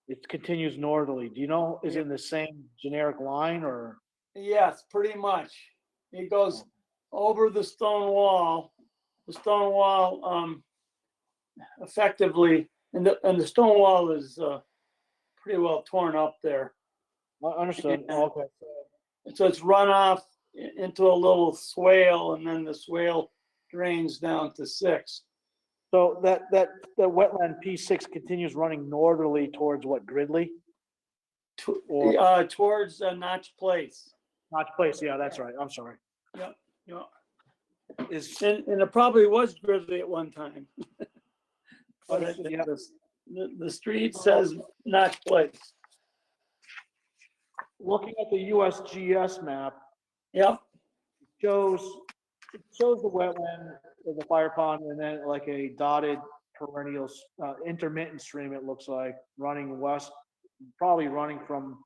It continues northerly. Do you know, is it in the same generic line or? Yes, pretty much. It goes over the stone wall. The stone wall, effectively, and the stone wall is pretty well torn up there. Understood. Yeah. Okay. So it's run off into a little swale, and then the swale drains down to 6. So the wetland P6 continues running northerly towards what, Gridley? Towards Notch Place. Notch Place, yeah, that's right. I'm sorry. Yeah. Is, And it probably was Gridley at one time. But Yeah. the street says Notch Place. looking at the USGS map, Yep, shows the wetland or the fire pond and then like a dotted perennial intermittent stream, it looks like, running west, probably running from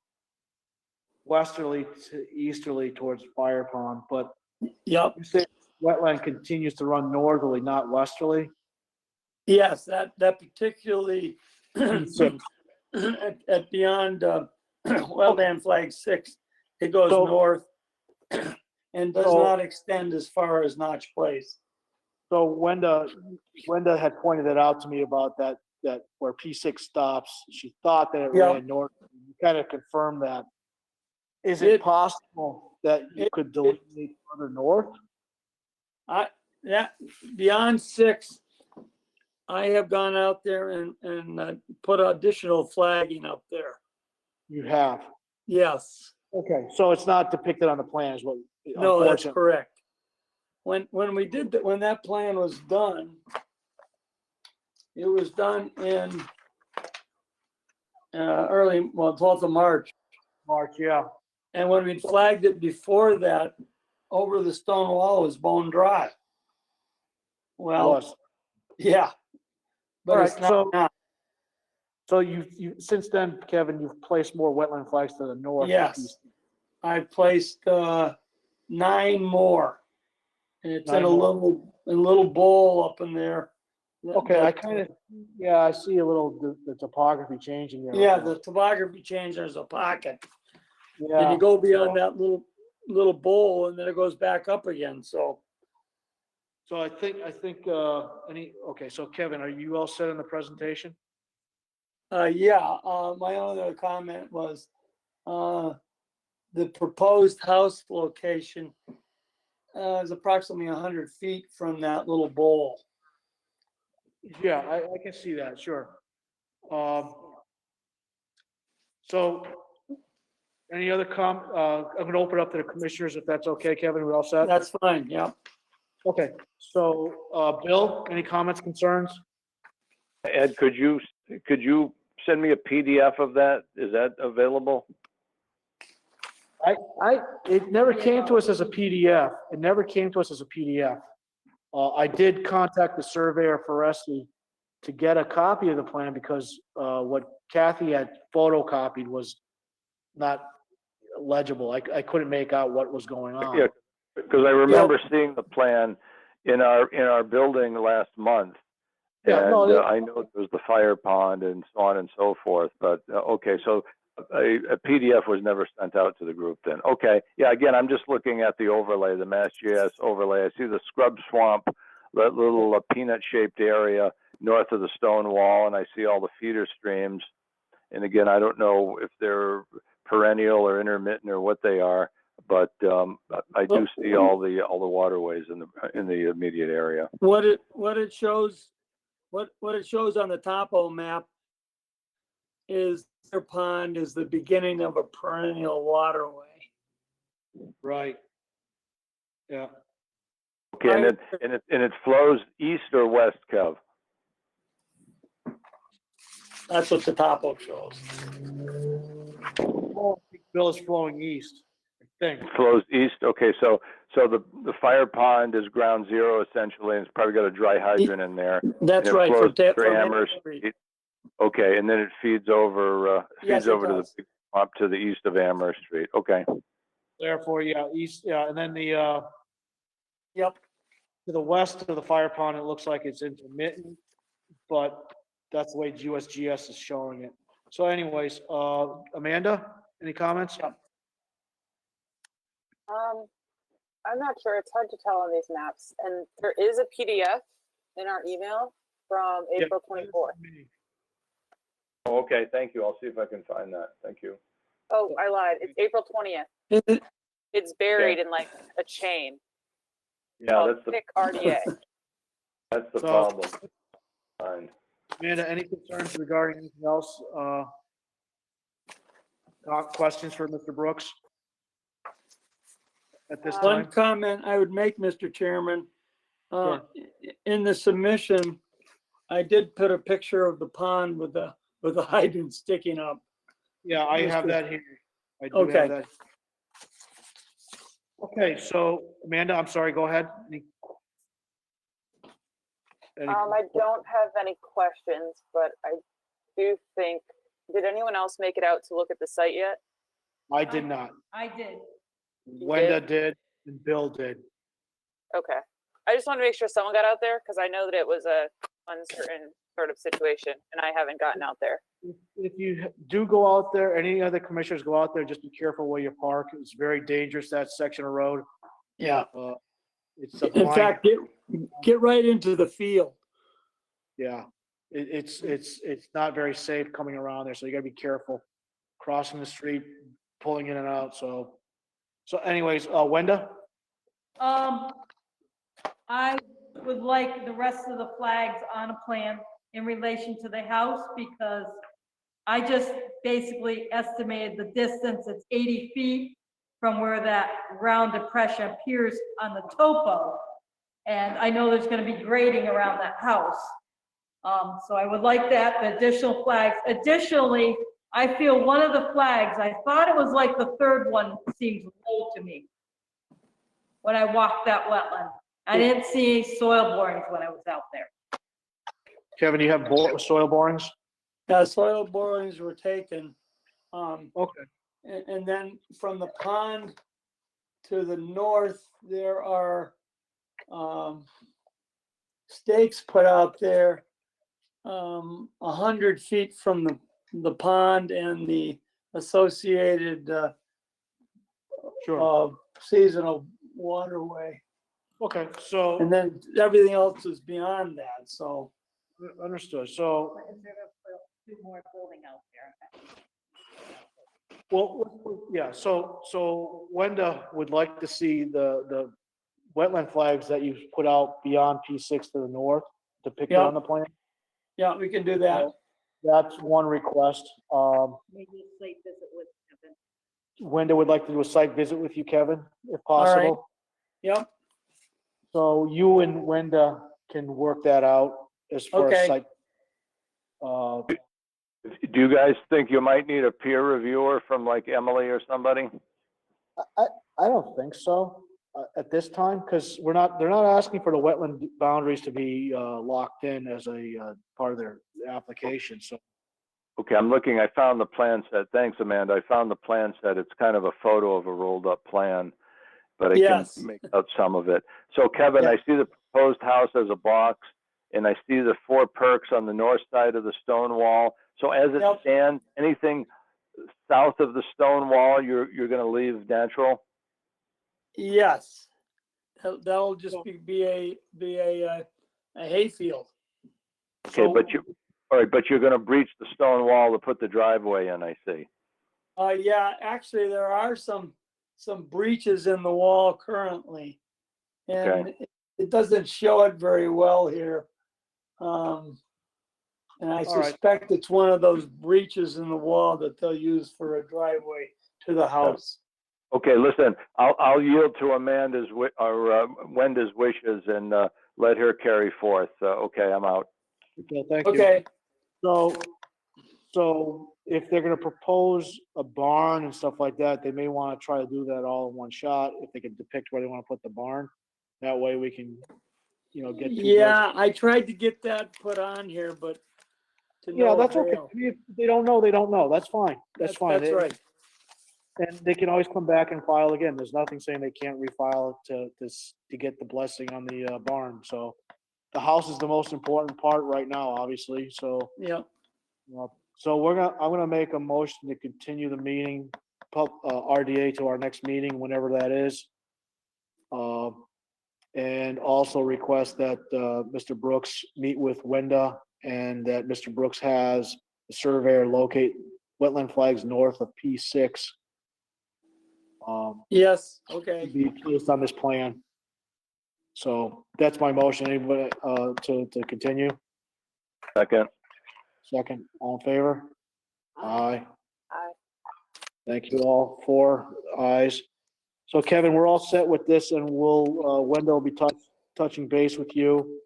westerly to easterly towards fire pond, but yep. you say wetland continues to run northerly, not westerly? Yes, that particularly So- at beyond wetland flag 6, it goes So- north and does So- not extend as far as Notch Place. So Wenda had pointed it out to me about that where P6 stops. She thought that it Yeah. ran north. You kind of confirmed that. Is it possible that you could delineate further north? That beyond 6, I have gone out there and put additional flagging up there. You have. Yes, Okay, so it's not depicted on the plan is what. no, that's unfortunately. correct. When we did that, when that plan was done, it was done in early, 12th of March. March, yeah. And when we flagged it before that, over the stone wall was bone dry. Well, Was. yeah. All But right, it's not so now. so you since then, Kevin, you've placed more wetland flags to the north. Yes. I placed 9 more. And it's in 9 a more. little bowl up in there. Okay, I kind of, yeah, I see a little, the topography changing there. Yeah, the topography changed, there's a pocket. And Yeah. you go beyond that little bowl and then it goes back up again, so. So I think, okay, so Kevin, are you all set in the presentation? My other comment was, the proposed house location is approximately 100 feet from that little bowl. Yeah, I can see that, sure. So any other I'm gonna open up to the commissioners if that's okay, Kevin, we all set? That's fine, yeah. Okay, so, Bill, any comments, concerns? Ed, could you send me a PDF of that? Is that available? It never came to us as a PDF. It never came to us as a PDF. I did contact the surveyor Foressi to get a copy of the plan because what Cathy had photocopied was not legible. I couldn't make out what was going on. Yeah, because I remember seeing the plan in our building last month. Yeah, And no, I know there was the fire pond and so on and so forth, but, okay, so a PDF was never sent out to the group then. Okay, yeah, again, I'm just looking at the overlay, the MassGIS overlay. I see the scrub swamp, that little peanut-shaped area north of the Stonewall, and I see all the feeder streams. And again, I don't know if they're perennial or intermittent or what they are, but I do see all the waterways in the immediate area. What it shows on the topo map is their pond is the beginning of a perennial waterway. Right. Yeah. Okay, and it flows east or west, Kev? That's what the topo shows. Oh, I think Bill is flowing east, I think. It flows east. Okay, so the fire pond is ground zero essentially, and it's probably got a dry hydrant in there. That's and it right. flows For through Amherst Street. Okay, and then it feeds over Yes, it to the does. big swamp to the east of Amherst Street. Okay. Therefore, yeah, east, yeah, and then the, Yep. to the west of the fire pond, it looks like it's intermittent, but that's the way USGS is showing it. So anyways, Amanda, any comments? I'm not sure. It's hard to tell on these maps. And there is a PDF in our email from April 24th. Oh, okay, thank you. I'll see if I can find that. Thank you. Oh, I lied. It's April 20th. It's buried in like a chain. Yeah, called that's the thick RDA. that's the So- problem. Fine. Amanda, any concerns regarding anything else? Questions for Mr. Brooks? At this One time? comment I would make, Mr. Chairman, Sure. in the submission, I did put a picture of the pond with the hydrant sticking up. Yeah, I have that here. I do Okay. have that. Okay, so Amanda, I'm sorry, go ahead. I don't have any questions, but I do think, did anyone else make it out to look at the site yet? I did not. I did. Wenda did and Bill did. Okay. I just want to make sure someone got out there because I know that it was a uncertain sort of situation and I haven't gotten out there. If you do go out there, any other commissioners go out there, just be careful where you park. It's very dangerous, that section of road. Yeah. It's a In blind, fact, get right into the field. yeah. It's not very safe coming around there, so you gotta be careful crossing the street, pulling in and out, so anyways, Wenda? I would like the rest of the flags on a plan in relation to the house because I just basically estimated the distance, it's 80 feet from where that round depression appears on the topo. And I know there's gonna be grading around that house. So I would like that, the additional flags. Additionally, I feel one of the flags, I thought it was like the third one seems low to me when I walked that wetland. I didn't see any soil borings when I was out there. Kevin, you have soil borings? Soil borings were taken. Okay. And then from the pond to the north, there are stakes put out there 100 feet from the pond and the associated Sure. seasonal waterway. Okay, so, And then everything else is beyond that, so. understood. So, But is there two more building out there? well, yeah, so Wenda would like to see the wetland flags that you put out beyond P6 to the north depicted Yeah. on the plan. Yeah, we can do that. That's one request. Maybe a site visit with Kevin. Wenda would like to do a site visit with you, Kevin, if All right. possible. Yep, So you and Wenda can work that out as far Okay. as site. Do you guys think you might need a peer reviewer from like Emily or somebody? I don't think so at this time, because they're not asking for the wetland boundaries to be locked in as a part of their application, so. Okay, I'm looking, I found the plan set. Thanks, Amanda. I found the plan set. It's kind of a photo of a rolled up plan, but I Yes. can make out some of it. So Kevin, Yeah. I see the proposed house as a box, and I see the 4 perks on the north side of the stone wall. So as it Yep. stands, anything south of the stone wall, you're gonna leave natural? Yes. That'll just be a hayfield. Okay, So, but all right, but you're gonna breach the stone wall to put the driveway in, I see. yeah, actually, there are some breaches in the wall currently. And it doesn't show it very well here. And I All right. suspect it's one of those breaches in the wall that they'll use for a driveway to the house. Okay, listen, I'll yield to Amanda's, or Wenda's wishes and let her carry forth. Okay, I'm out. Okay, thank you. Okay, So if they're gonna propose a barn and stuff like that, they may wanna try to do that all in one shot, if they can depict where they wanna put the barn. That way we can, get. yeah, I tried to get that put on here, but to Yeah, no that's okay. avail. I mean, if they don't know, they don't know. That's fine. That's fine. That's right. And they can always come back and file again. There's nothing saying they can't refile to get the blessing on the barn. So the house is the most important part right now, obviously, so. Yeah, So I'm gonna make a motion to continue the meeting, RDA to our next meeting, whenever that is. And also request that, Mr. Brooks meet with Wenda and that Mr. Brooks has the surveyor locate wetland flags north of P6. yes, okay. Be placed on this plan. So that's my motion. Anybody, to continue? Second. Second, all in favor? Aye. Aye. Thank you all. 4 ayes. So Kevin, we're all set with this and Wendell will be touching base with you.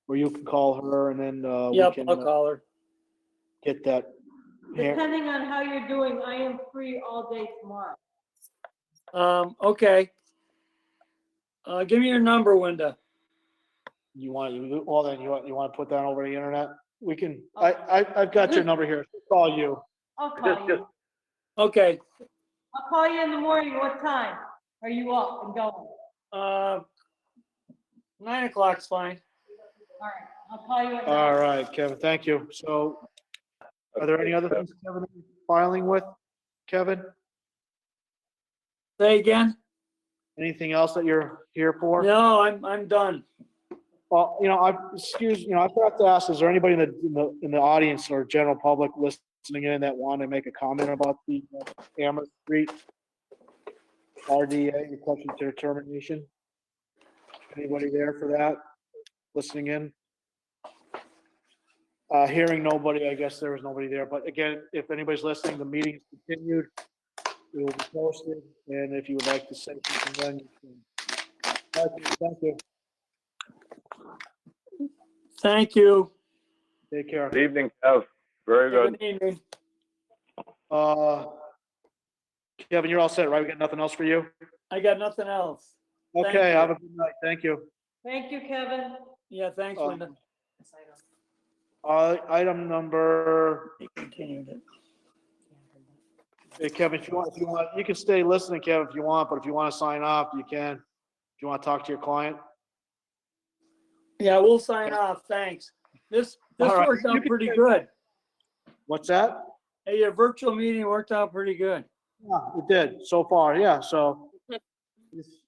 Or you can call her and then, we Yep, can I'll call her. get that. here. Depending on how you're doing, I am free all day tomorrow. Okay. Give me your number, Wenda. You want to put that over the internet? We can, I've got your number here. Call you. I'll call you. Okay. I'll call you in the morning. What time are you up and going? 9 o'clock's fine. All right, I'll call you at All 9. right, Kevin, thank you. So are there any other things Kevin is filing with, Kevin? Say again? Anything else that you're here for? No, I'm done. Well, I forgot to ask, is there anybody in the audience or general public listening in that want to make a comment about the Amherst Street RDA requesting determination? Anybody there for that, listening in? Hearing nobody, I guess there was nobody there, but again, if anybody's listening, the meeting is continued. It will be posted, and if you would like to say something, then you can. Thank you. Thank you. Take care. Good evening, Kev. Very good. Good evening. Kevin, you're all set, right? We got nothing else for you? I got nothing else. Thank Okay, you. have a good night. Thank you. Thank you, Kevin. Yeah, thanks, Wenda. Item number, He continued it. hey, Kevin, if you want, you can stay listening, Kevin, if you want, but if you want to sign off, you can. If you want to talk to your client. Yeah, we'll sign off. Thanks. This All right. worked You out can pretty say- good. What's that? Hey, your virtual meeting worked out pretty good. Yeah, it did so far, yeah, so.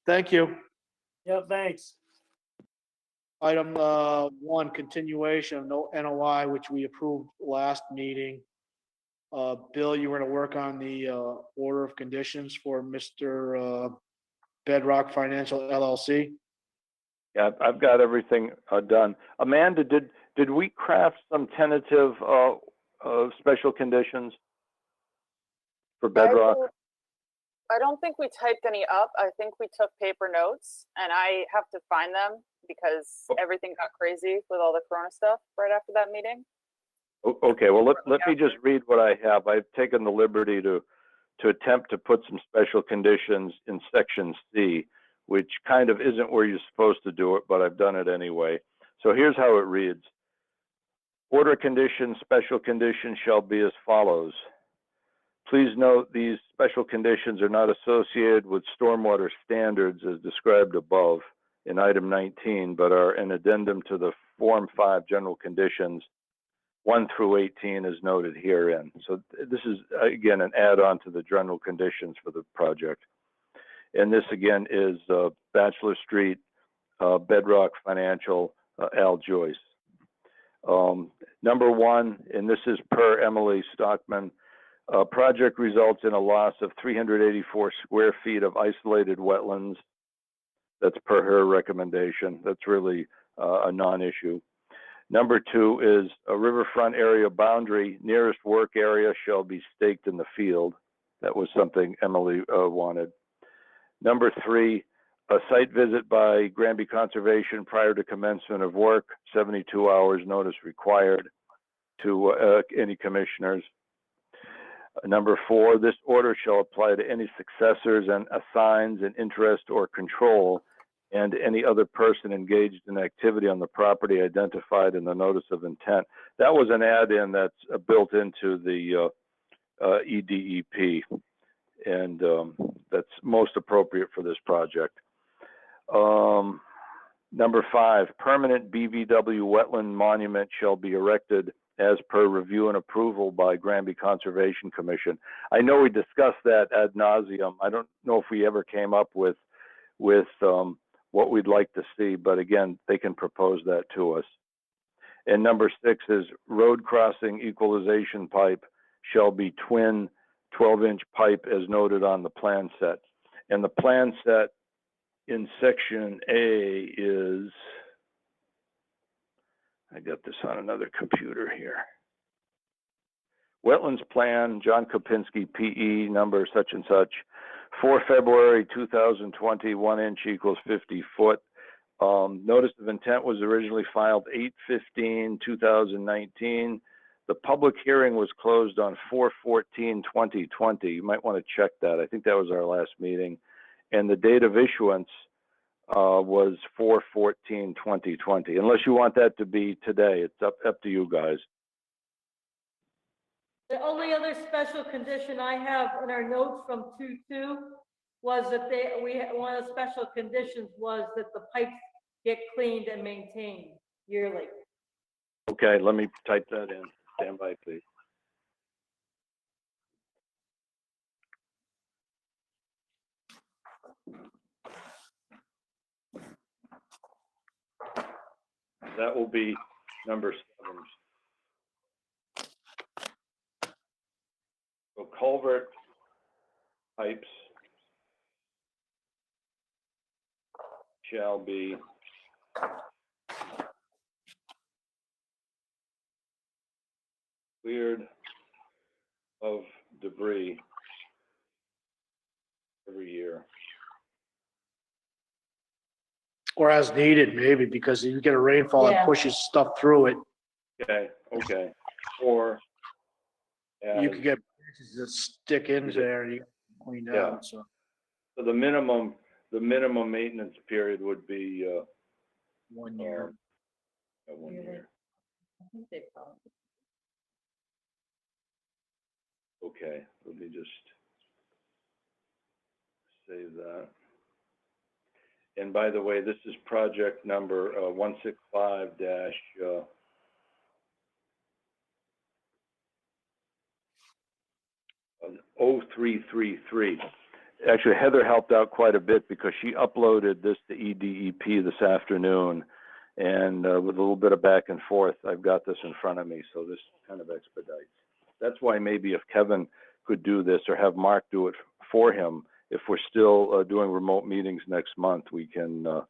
Thank you. Yeah, thanks. Item 1, continuation of no NOI, which we approved last meeting. Bill, you were gonna work on the order of conditions for Mr. Bedrock Financial LLC. Yeah, I've got everything done. Amanda, did we craft some tentative special conditions for Bedrock? I don't think we typed any up. I think we took paper notes and I have to find them because everything got crazy with all the Corona stuff right after that meeting. Okay, well, let me just read what I have. I've taken the liberty to attempt to put some special conditions in section C, which kind of isn't where you're supposed to do it, but I've done it anyway. So here's how it reads. Order conditions, special conditions shall be as follows. Please note these special conditions are not associated with stormwater standards as described above in item 19, but are an addendum to the Form 5 general conditions 1 through 18 is noted herein. So this is, again, an add-on to the general conditions for the project. And this, again, is Bachelor Street, Bedrock Financial, Al Joist. Number 1, and this is per Emily Stockman, project results in a loss of 384 square feet of isolated wetlands. That's per her recommendation. That's really a non-issue. Number 2 is a riverfront area boundary, nearest work area shall be staked in the field. That was something Emily wanted. Number 3, a site visit by Granby Conservation prior to commencement of work, 72 hours notice required to any commissioners. Number 4, this order shall apply to any successors and assigns an interest or control and any other person engaged in activity on the property identified in the notice of intent. That was an add-in that's built into the EDEP, and that's most appropriate for this project. Number 5, permanent BVW wetland monument shall be erected as per review and approval by Granby Conservation Commission. I know we discussed that ad nauseum. I don't know if we ever came up with what we'd like to see, but again, they can propose that to us. And number 6 is road crossing equalization pipe shall be twin 12-inch pipe as noted on the plan set. And the plan set in section A is, I got this on another computer here. Wetlands plan, John Kopinski, PE, number such and such, 4 February 2020, 1 inch equals 50 foot. Notice of intent was originally filed 8/15/2019. The public hearing was closed on 4/14/2020. You might want to check that. I think that was our last meeting. And the date of issuance was 4/14/2020. Unless you want that to be today, it's up to you guys. The only other special condition I have in our notes from 2-2 was that one of the special conditions was that the pipes get cleaned and maintained yearly. Okay, let me type that in. Stand by, please. That will be number 7. So culvert pipes shall be cleared of debris every year. Or as needed, maybe, because you get a rainfall that Yeah. pushes stuff through it. Okay. Or You could get branches that stick into there and you clean Yeah. out, so. so the minimum maintenance period would be 1 year. 1 year. I think they probably. Okay, let me just save that. And by the way, this is project number 165-0333. Actually, Heather helped out quite a bit because she uploaded this to EDEP this afternoon. And with a little bit of back and forth, I've got this in front of me, so this kind of expedites. That's why maybe if Kevin could do this or have Mark do it for him, if we're still doing remote meetings next month, we can do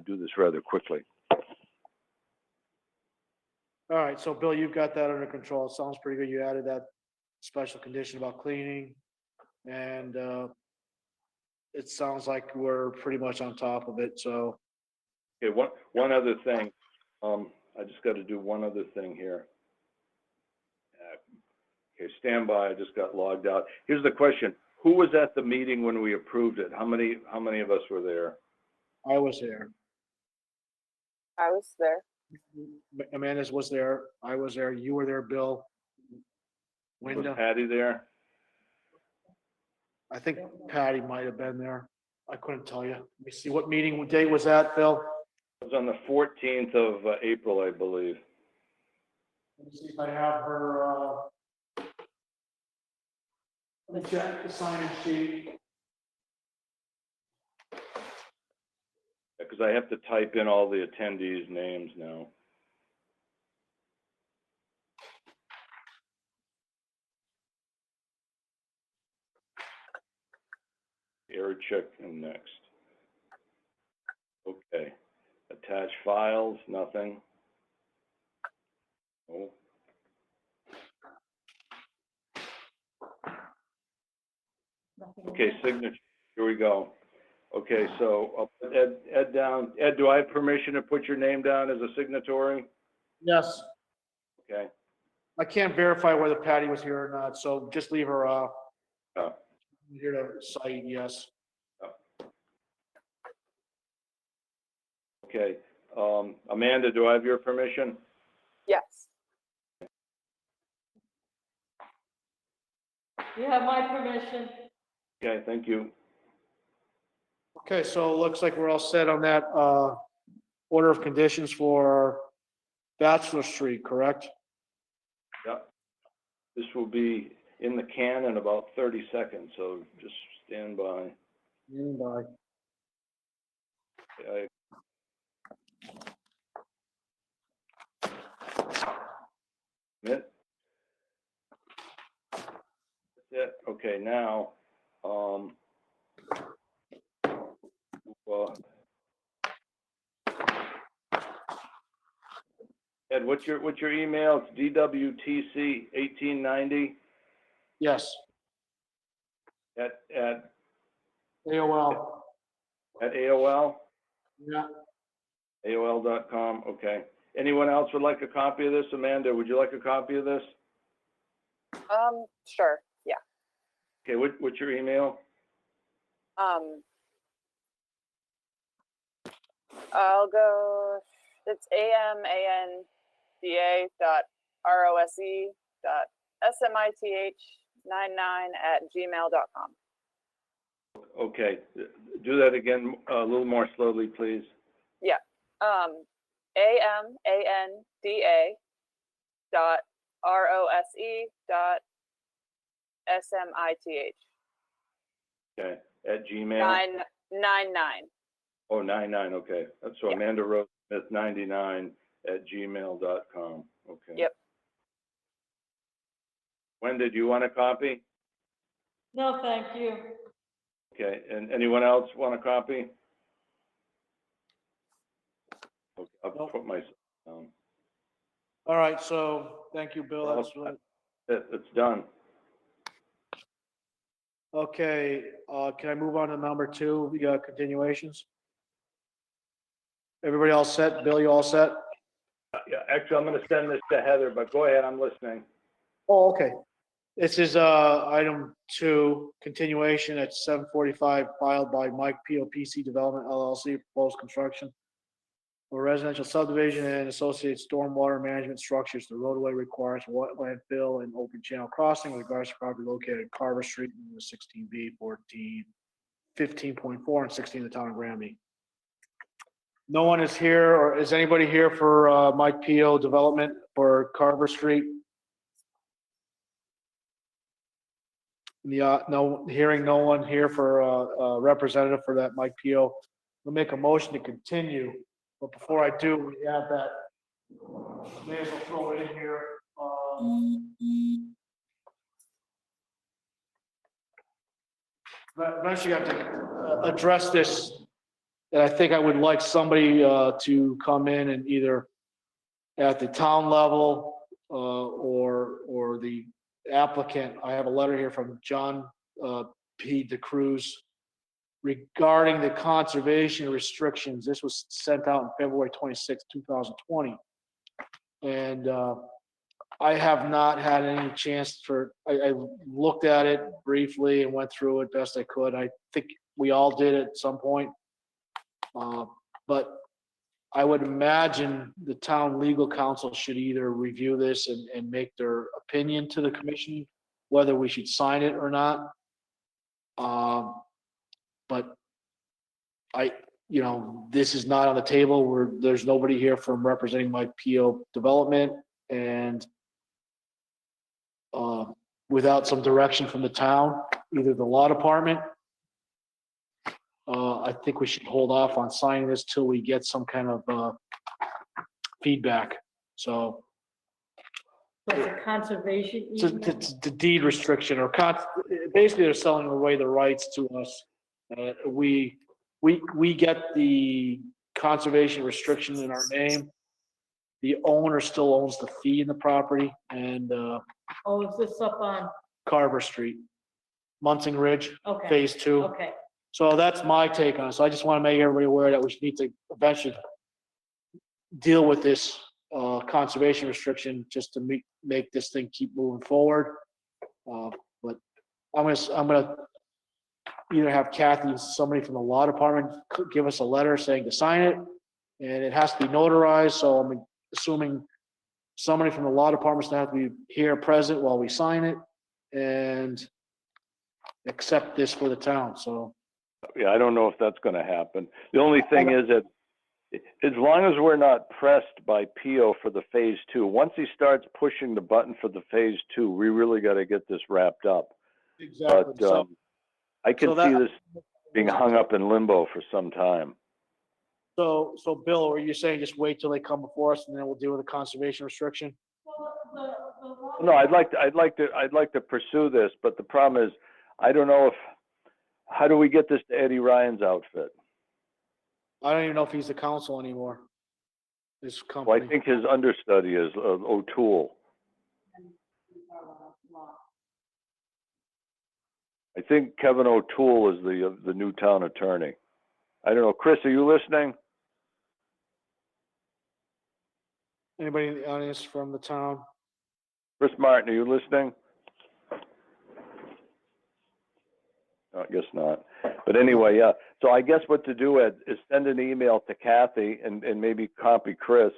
this rather quickly. All right, so Bill, you've got that under control. It sounds pretty good. You added that special condition about cleaning. And it sounds like we're pretty much on top of it, so. Okay, one other thing. I just got to do one other thing here. Okay, stand by. I just got logged out. Here's the question: who was at the meeting when we approved it? How many of us were there? I was there. I was there. Amanda's was there, I was there, you were there, Bill. Was Linda, Patty there? I think Patty might have been there. I couldn't tell you. Let me see, what meeting, what date was that, Bill? It was on the 14th of April, I believe. Let me see if I have her, let me check the sign-in sheet. Because I have to type in all the attendees' names now. Air check and next. Okay. Attach files, nothing. Oh. Okay, signature. Here we go. Okay, so I'll put Ed down. Ed, do I have permission to put your name down as a signatory? Yes, Okay. I can't verify whether Patty was here or not, so just leave her, Oh. here to cite, yes. Okay. Amanda, do I have your permission? Yes. You have my permission. Okay, thank you. Okay, so it looks like we're all set on that, order of conditions for Bachelor Street, correct? Yep. This will be in the can in about 30 seconds, so just stand by. Bye. I- That's it. Okay, now, well, Ed, what's your email? It's DWTC1890 Yes, at AOL. AOL? Yeah, AOL.com, okay. Anyone else would like a copy of this? Amanda, would you like a copy of this? Sure, yeah. Okay, what's your email? I'll go, it's amanda.rose.smith99@gmail.com. Okay, do that again a little more slowly, please. Yeah, amanda.rose.smith. Okay, at Gmail? 999. Oh, 99, okay. So Yeah. Amanda Rose Smith 99 at gmail.com. Okay. Yep. Wendy, do you want a copy? No, thank you. Okay, and anyone else want a copy? Okay, I'll Nope. put myself down. all right, so, thank you, Bill, that's really, It's done. okay, can I move on to number 2, we got continuations? Everybody all set? Bill, you all set? Yeah, actually, I'm gonna send this to Heather, but go ahead, I'm listening. Oh, okay. This is, item 2, continuation at 745, filed by Mike POPC Development LLC, proposed construction of a residential subdivision and associated stormwater management structures. The roadway requires wetland fill and open channel crossing with regards to property located at Carver Street, 16B, 14, 15.4, and 16 in the town of Granby. No one is here, or is anybody here for, Mike PO Development for Carver Street? No, hearing no one here for a representative for that Mike PO. We'll make a motion to continue, but before I do, we have that. May as well throw it in here. But eventually I have to address this, and I think I would like somebody to come in and either at the town level or the applicant. I have a letter here from John P. DeCruz regarding the conservation restrictions. This was sent out on February 26, 2020. And I have not had any chance I looked at it briefly and went through it best I could. I think we all did at some point. But I would imagine the town legal counsel should either review this and make their opinion to the commission, whether we should sign it or not. But this is not on the table where there's nobody here from representing my PO development, and without some direction from the town, either the law department, I think we should hold off on signing this till we get some kind of feedback. So It's a conservation easement. it's the deed restriction basically they're selling away the rights to us. We get the conservation restriction in our name. The owner still owns the fee in the property, and Oh, is this up on, Carver Street, Munson Ridge, okay, Phase 2. okay. So that's my take on it. So I just want to make everybody aware that we need to eventually deal with this conservation restriction just to make this thing keep moving forward. But I'm gonna either have Cathy, somebody from the law department, give us a letter saying to sign it, and it has to be notarized. So I'm assuming somebody from the law department's gonna have to be here present while we sign it and accept this for the town. So. Yeah, I don't know if that's gonna happen. The only thing is that as long as we're not pressed by PO for the phase 2, once he starts pushing the button for the phase 2, we really gotta get this wrapped up. Exactly. But I can see this being hung up in limbo for some time. So Bill, are you saying just wait till they come before us and then we'll deal with the conservation restriction? No, I'd like to pursue this, but the problem is, I don't know how do we get this to Eddie Ryan's outfit? I don't even know if he's the council anymore. This Well, company. I think his understudy is O'Toole. I think Kevin O'Toole is the new town attorney. I don't know. Chris, are you listening? Anybody in the audience from the town? Chris Martin, are you listening? No, I guess not. But anyway, yeah. So I guess what to do, Ed, is send an email to Cathy and maybe copy Chris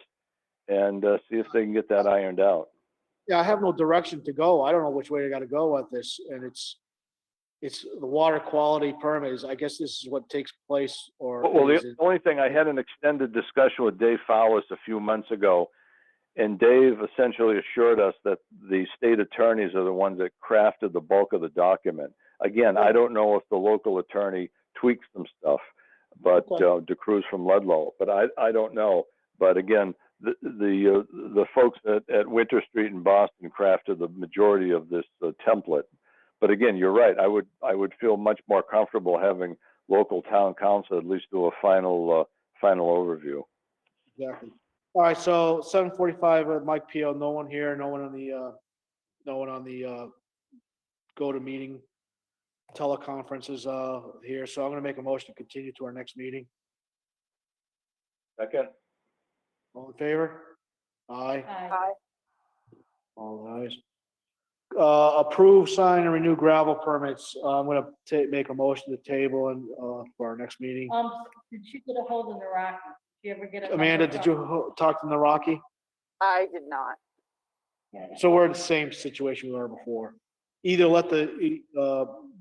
and see if they can get that ironed out. Yeah, I have no direction to go. I don't know which way I gotta go with this, and it's the water quality permit is, I guess this is what takes place, or. Well, is the it- only thing, I had an extended discussion with Dave Fowlis a few months ago, and Dave essentially assured us that the state attorneys are the ones that crafted the bulk of the document. Again, I don't know if the local attorney tweaks some stuff, but DeCruz from Ludlow, but I don't know. But again, the folks at Winter Street in Boston crafted the majority of this template. But again, you're right. I would feel much more comfortable having local town council at least do a final overview. Exactly. All right, so 7:45, Mike Pio, no one here, no one on the go to meeting teleconferences here, so I'm gonna make a motion to continue to our next meeting. Second. All in favor? Aye. Aye. All ayes. Approve, sign, and renew gravel permits. I'm gonna make a motion to table and for our next meeting. Did you get a hold of Naraki? Did you ever get a? Amanda, number did from- you talk to Naraki? I did not. So we're in the same situation we were before. Either let the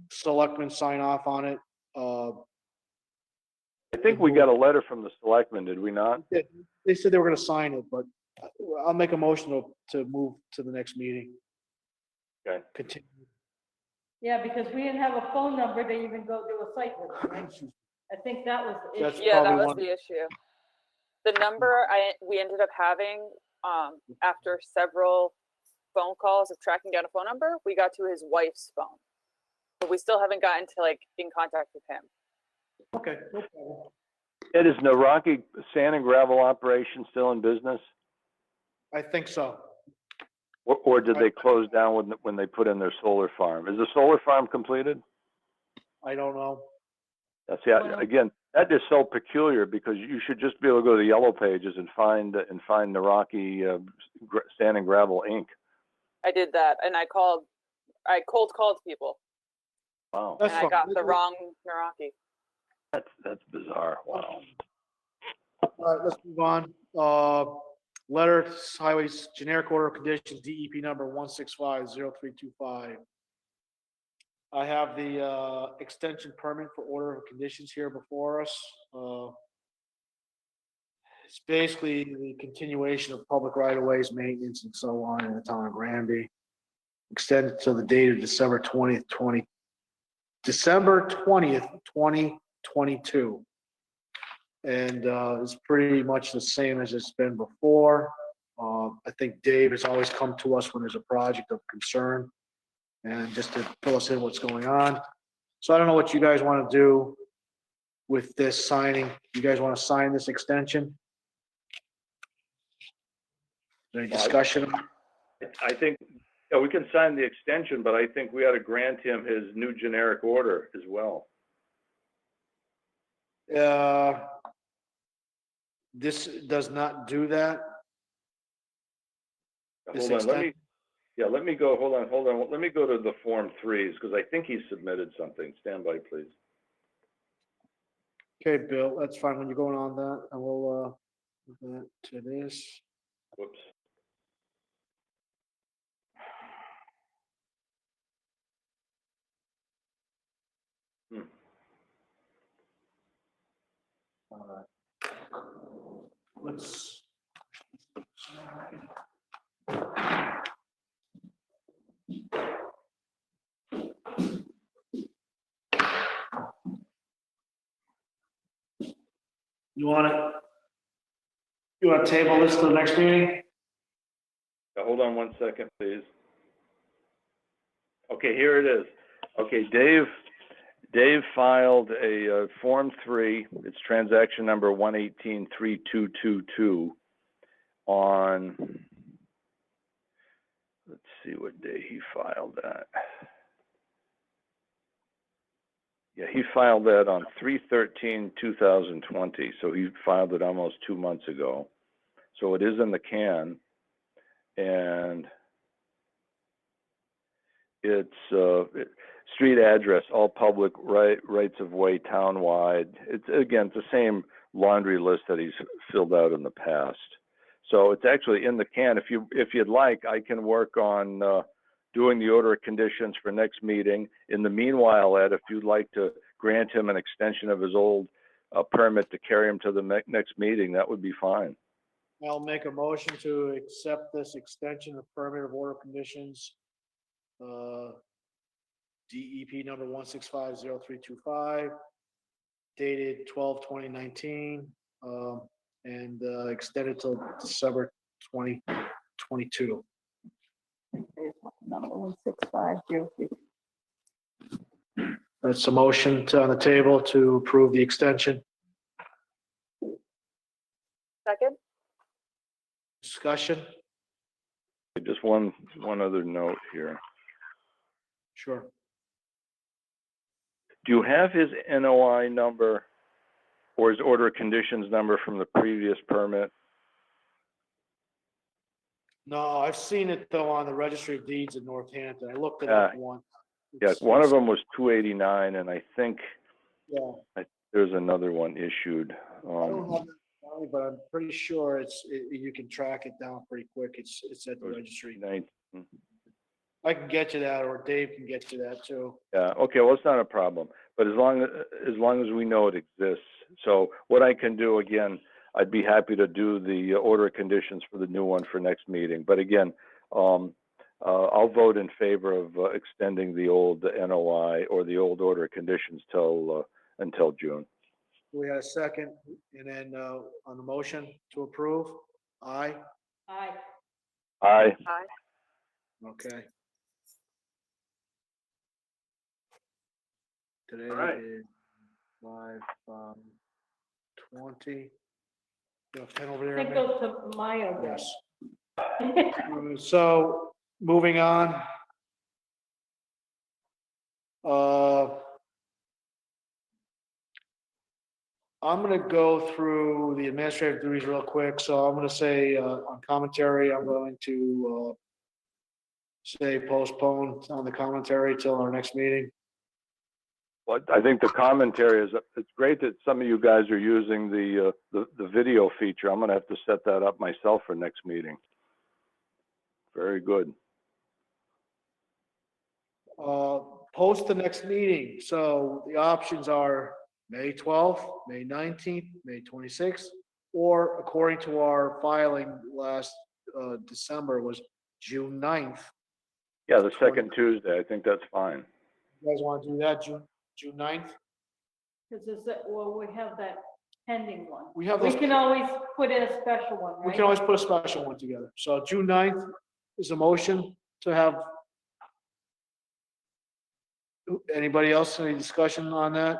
selectmen sign off on it. I think we got a letter from the selectmen, did we not? They said they were gonna sign it, but I'll make a motion to move to the next meeting. Okay. Continue. Yeah, because we didn't have a phone number to even go do a site visit, right? I think that was the That's issue. Yeah, that probably was one- the issue. The number we ended up having, after several phone calls of tracking down a phone number, we got to his wife's phone. But we still haven't gotten to in contact with him. Okay. No problem. Ed, is Naraki sand and gravel operation still in business? I think so. Or did they close down when they put in their solar farm? Is the solar farm completed? I don't know. See, again, that is so peculiar because you should just be able to go to the yellow pages and find Naraki Sand and Gravel Inc. I did that, and I cold called people, Wow, That's and I fine. got the wrong Naraki. that's bizarre. Wow. All right, let's move on. Letter, highways, generic order of conditions, DEP number 1650325. I have the extension permit for order of conditions here before us. It's basically the continuation of public right-of-ways, maintenance, and so on in the town of Granby. Extended to the date of December 20th, 2022. And it's pretty much the same as it's been before. I think Dave has always come to us when there's a project of concern and just to fill us in what's going on. So I don't know what you guys want to do with this signing. You guys want to sign this extension? Any discussion? I think, yeah, we can sign the extension, but I think we ought to grant him his new generic order as well. This does not do that. This Hold on, let me go, hold on. Let me go to the Form 3s, because I think he submitted something. Stand by, please. Okay, Bill, that's fine. When you're going on that, I will, move that to this. Whoops. All right. Let's. You want to table this to the next meeting? Now, hold on 1 second, please. Okay, here it is. Okay, Dave filed a Form 3, it's transaction number 1183222 on, let's see what day he filed that. Yeah, he filed that on 3/13/2020, so he filed it almost 2 months ago. So it is in the can, and it's street address, all public rights of way townwide. It's the same laundry list that he's filled out in the past. So it's actually in the can. If you'd like, I can work on doing the order of conditions for next meeting. In the meanwhile, Ed, if you'd like to grant him an extension of his old permit to carry him to the next meeting, that would be fine. I'll make a motion to accept this extension of permit of order conditions. DEP number 1650325, dated 12/2019, and extended till December 2022. Number 16503. That's a motion on the table to approve the extension. Second? Discussion? Just one other note here. Sure. Do you have his NOI number or his order of conditions number from the previous permit? No, I've seen it though on the registry of deeds in Northampton. I looked it up once. Yeah, one of them was 289, and I think Yeah. there's another one issued. I don't have it, but I'm pretty sure you can track it down pretty quick. It's at the registry. I can get you that, or Dave can get you that too. Yeah, okay, well, it's not a problem, but as long as we know it exists. So what I can do, again, I'd be happy to do the order of conditions for the new one for next meeting. But again, I'll vote in favor of extending the old NOI or the old order of conditions until June. We had a second, and then on the motion to approve, aye? Aye. Aye. Aye. Okay. Today All right. is 5/20. You have 10 over there? I think man? goes to Maya. Yes. So, moving on. I'm gonna go through the administrative duties real quick, so I'm gonna say, on commentary, I'm going to, say postpone on the commentary till our next meeting. Well, I think the commentary is, it's great that some of you guys are using the video feature. I'm gonna have to set that up myself for next meeting. Very good. Post the next meeting. So the options are May 12th, May 19th, May 26th, or according to our filing last December was June 9th. Yeah, the second Tuesday, I think that's fine. You guys want to do that, June 9th? Because is that, well, we have that pending one. We have We those, can always put in a special one, we right? can always put a special one together. So June 9th is a motion to have. Anybody else, any discussion on that?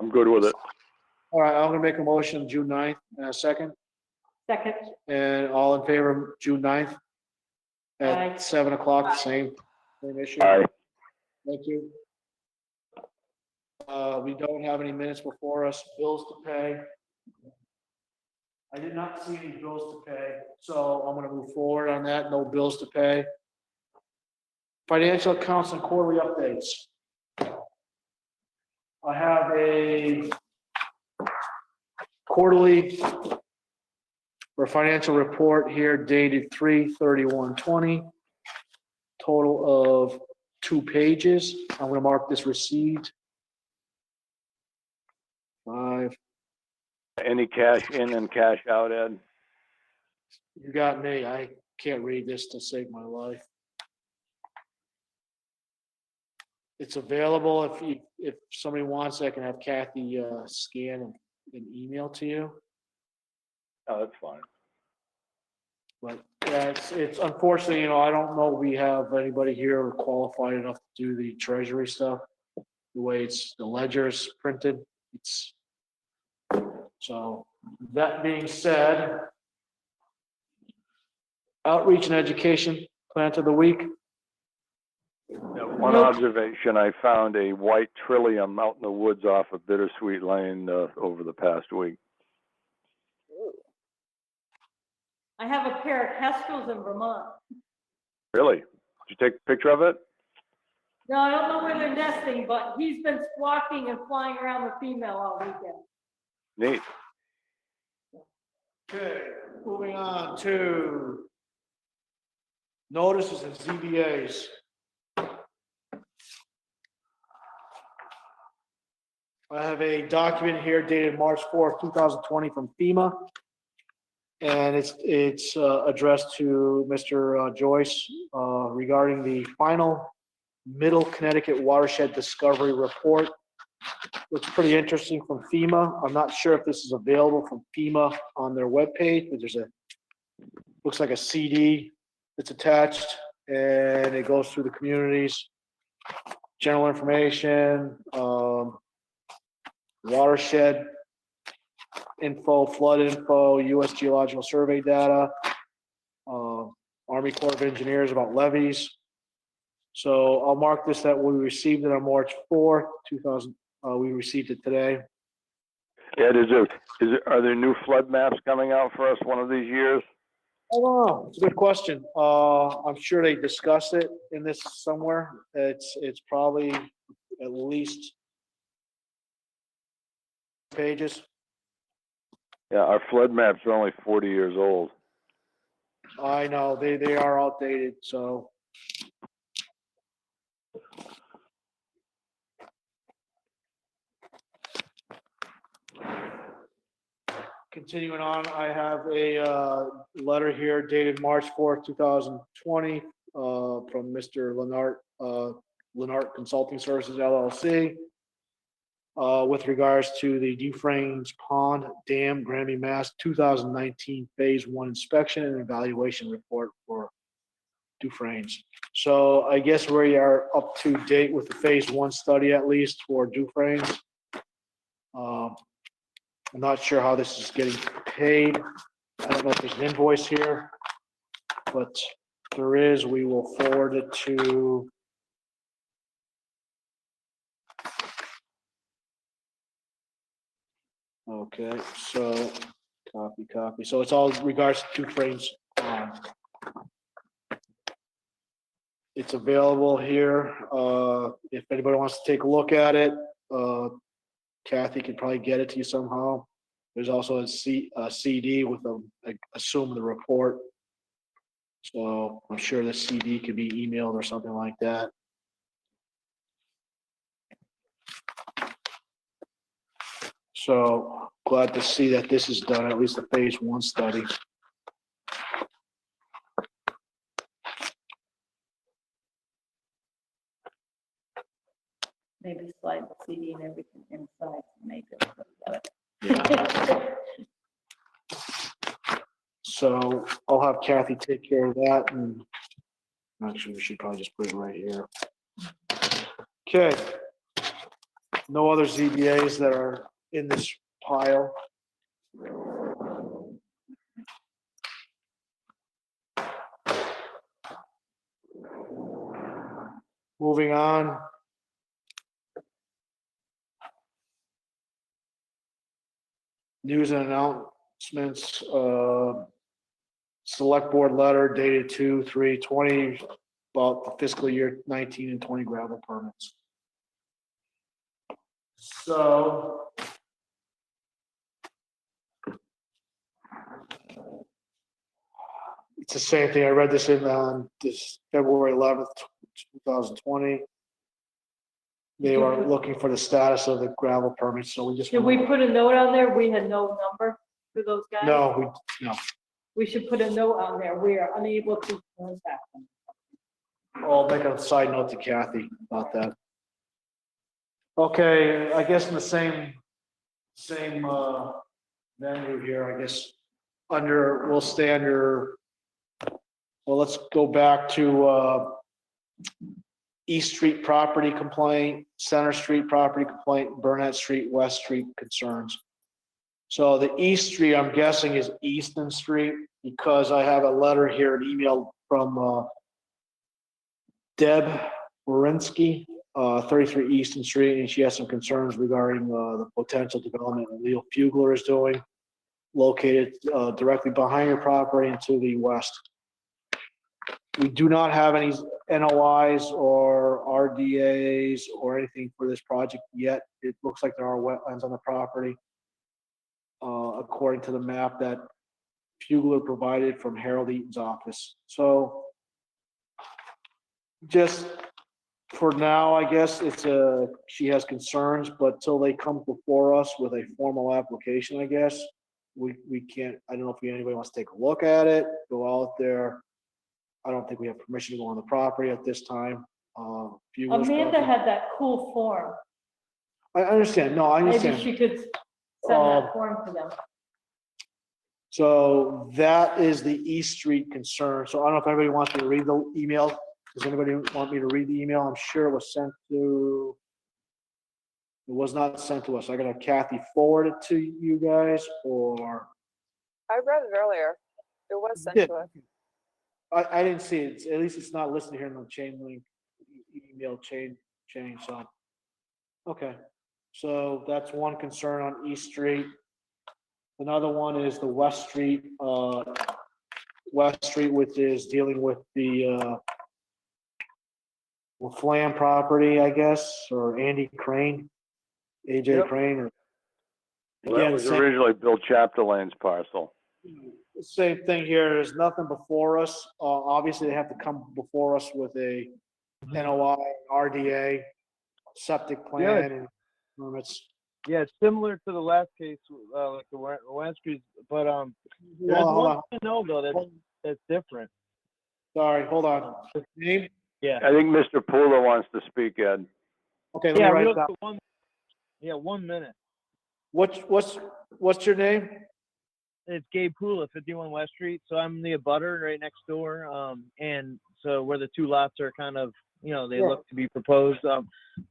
I'm good with it. All right, I'm gonna make a motion June 9th and a second, Second, and all in favor of June 9th Aye. at 7 o'clock, same issue. Aye. Thank you. We don't have any minutes before us, bills to pay. I did not see any bills to pay, so I'm gonna move forward on that, no bills to pay. Financial accounts and quarterly updates. I have a quarterly or financial report here dated 3/31/20. Total of 2 pages. I'm gonna mark this received. 5. Any cash in and cash out, Ed? You got me. I can't read this to save my life. It's available if somebody wants, I can have Cathy scan and email to you. Oh, that's fine. But yeah, it's unfortunately, I don't know if we have anybody here qualified enough to do the treasury stuff. The way the ledger's printed, so that being said, outreach and education plant of the week. One observation, I found a white Trillium out in the woods off of Bittersweet Lane over the past week. I have a pair of kestrels in Vermont. Really? Did you take a picture of it? No, I don't know where they're nesting, but he's been squawking and flying around the female all weekend. Neat. Okay, moving on to notices and ZBAs. I have a document here dated March 4th, 2020 from FEMA. And it's addressed to Mr. Joist regarding the final Middle Connecticut Watershed Discovery Report. Looks pretty interesting from FEMA. I'm not sure if this is available from FEMA on their webpage, but looks like a CD that's attached, and it goes through the communities, general information, watershed info, flood info, U.S. Geological Survey data, Army Corps of Engineers about levees. So I'll mark this that we received it on March 4th, 2000. We received it today. Ed, are there new flood maps coming out for us one of these years? I don't know. It's a good question. I'm sure they discussed it in this somewhere. It's probably at least pages. Yeah, our flood maps are only 40 years old. I know, they are outdated, so. Continuing on, I have a letter here dated March 4th, 2020, from Mr. Lenart Consulting Services LLC. With regards to the Dufresne's Pond Dam, Granby, Mass. 2019 Phase 1 inspection and evaluation report for Dufresne's. So I guess we are up to date with the Phase 1 study, at least for Dufresne's. I'm not sure how this is getting paid. I don't know if there's an invoice here, but if there is, we will forward it to okay, so copy. So it's all regards to Dufresne's. It's available here. If anybody wants to take a look at it, Cathy could probably get it to you somehow. There's also a CD with I assume the report. So I'm sure the CD could be emailed or something like that. So glad to see that this is done, at least the phase 1 study. Maybe slide the CD and everything inside to make it look better. So I'll have Cathy take care of that, and actually we should probably just put it right here. Okay. No other ZBAs that are in this pile. Moving on. News and announcements, select board letter dated 2/3/20 about the fiscal year 19 and 20 gravel permits. So it's the same thing. I read this in this February 11th, 2020. They were looking for the status of the gravel permits, so we just. Should we put a note on there? We had no number for those guys? No, We should put a note on there. We are unable to contact them. I'll make a side note to Cathy about that. Okay, I guess in the same venue here, I guess, we'll stay under, well, let's go back to East Street property complaint, Center Street property complaint, Burnett Street, West Street concerns. So the East Street, I'm guessing, is Easton Street, because I have a letter here, an email from Deb Warinsky, 33 Easton Street, and she has some concerns regarding the potential development that Leo Fugler is doing, located directly behind your property and to the west. We do not have any NOIs or RDAs or anything for this project yet. It looks like there are wetlands on the property, according to the map that Fugler provided from Harold Eaton's office. So just for now, I guess she has concerns, but till they come before us with a formal application, I guess, we can't, I don't know if anybody wants to take a look at it, go out there. I don't think we have permission to go on the property at this time. Amanda had that cool form. I understand. No, I understand. Maybe she could send that form to them. So that is the East Street concern. So I don't know if anybody wants me to read the email. Does anybody want me to read the email? I'm sure it was sent to, it was not sent to us. I gotta have Cathy forward it to you guys, or? I read it earlier. It was sent Yeah. to us. I didn't see it. At least it's not listed here in the chain link, email chain, so. Okay, so that's one concern on East Street. Another one is the West Street, which is dealing with the Flam property, I guess, or Andy Crane, AJ Yep. Crane. Or, Well, that was originally Bill Chapdelain's parcel. Same thing here. There's nothing before us. Obviously, they have to come before us with a NOI, RDA, septic plan, and permits. Yeah, it's similar to the last case, like the Westries, but there's Hold one on. thing to know though that's different. Sorry, hold on. Name? Yeah. I think Mr. Pula wants to speak, Ed. Okay, let Yeah, me write real it down. quick, 1 minute. What's your name? It's Gabe Pula, 51 West Street. So I'm the abutter right next door. And so where the two lots are kind of, they look to be proposed.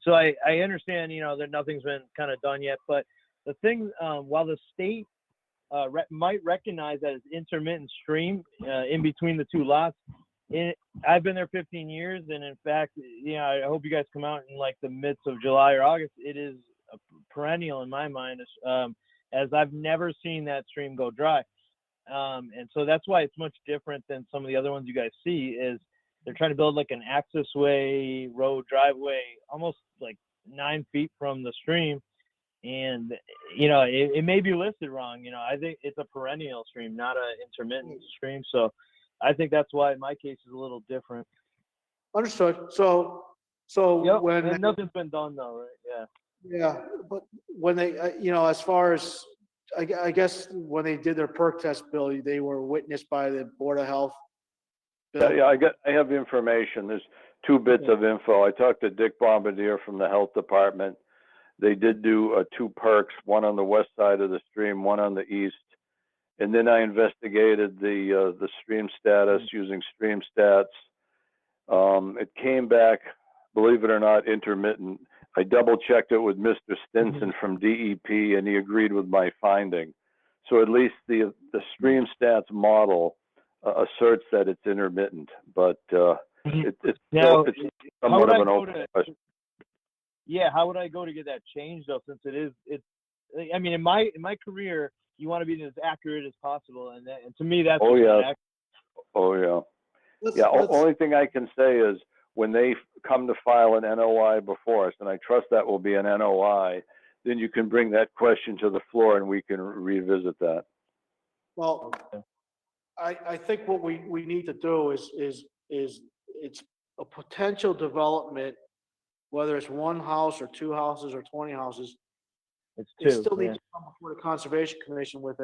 So I understand, that nothing's been kind of done yet. But the thing, while the state might recognize that it's intermittent stream in between the two lots, I've been there 15 years. And in fact, I hope you guys come out in like the midst of July or August. It is a perennial in my mind. As I've never seen that stream go dry. And so that's why it's much different than some of the other ones you guys see is they're trying to build like an access way, road, driveway, almost like 9 feet from the stream. And, you know, it may be listed wrong. You know, I think it's a perennial stream, not an intermittent stream. So I think that's why my case is a little different. Understood. So Yep. when, And nothing's been done though, right? Yeah. yeah, but when they, you know, as far as, I guess when they did their perk test, Bill, they were witnessed by the Board of Health. Yeah, Bill? yeah, I have the information. There's 2 bits of info. I talked to Dick Bombardier from the Health Department. They did do 2 perks, one on the west side of the stream, one on the east. And then I investigated the stream status using stream stats. It came back, believe it or not, intermittent. I double checked it with Mr. Stinson from DEP, and he agreed with my finding. So at least the stream stats model asserts that it's intermittent, but it's Now, it's how somewhat would of I an go open to, question. yeah, how would I go to get that changed though, since it's, I mean, in my career, you want to be as accurate as possible. And to me, that's Oh, just not yeah. accurate. Oh, yeah. Let's- Yeah, let's- only thing I can say is when they come to file an NOI before us, and I trust that will be an NOI, then you can bring that question to the floor and we can revisit that. Well, I think what we need to do is it's a potential development, whether it's 1 house or 2 houses or 20 houses. It's It 2. still yeah. needs to come before the Conservation Commission with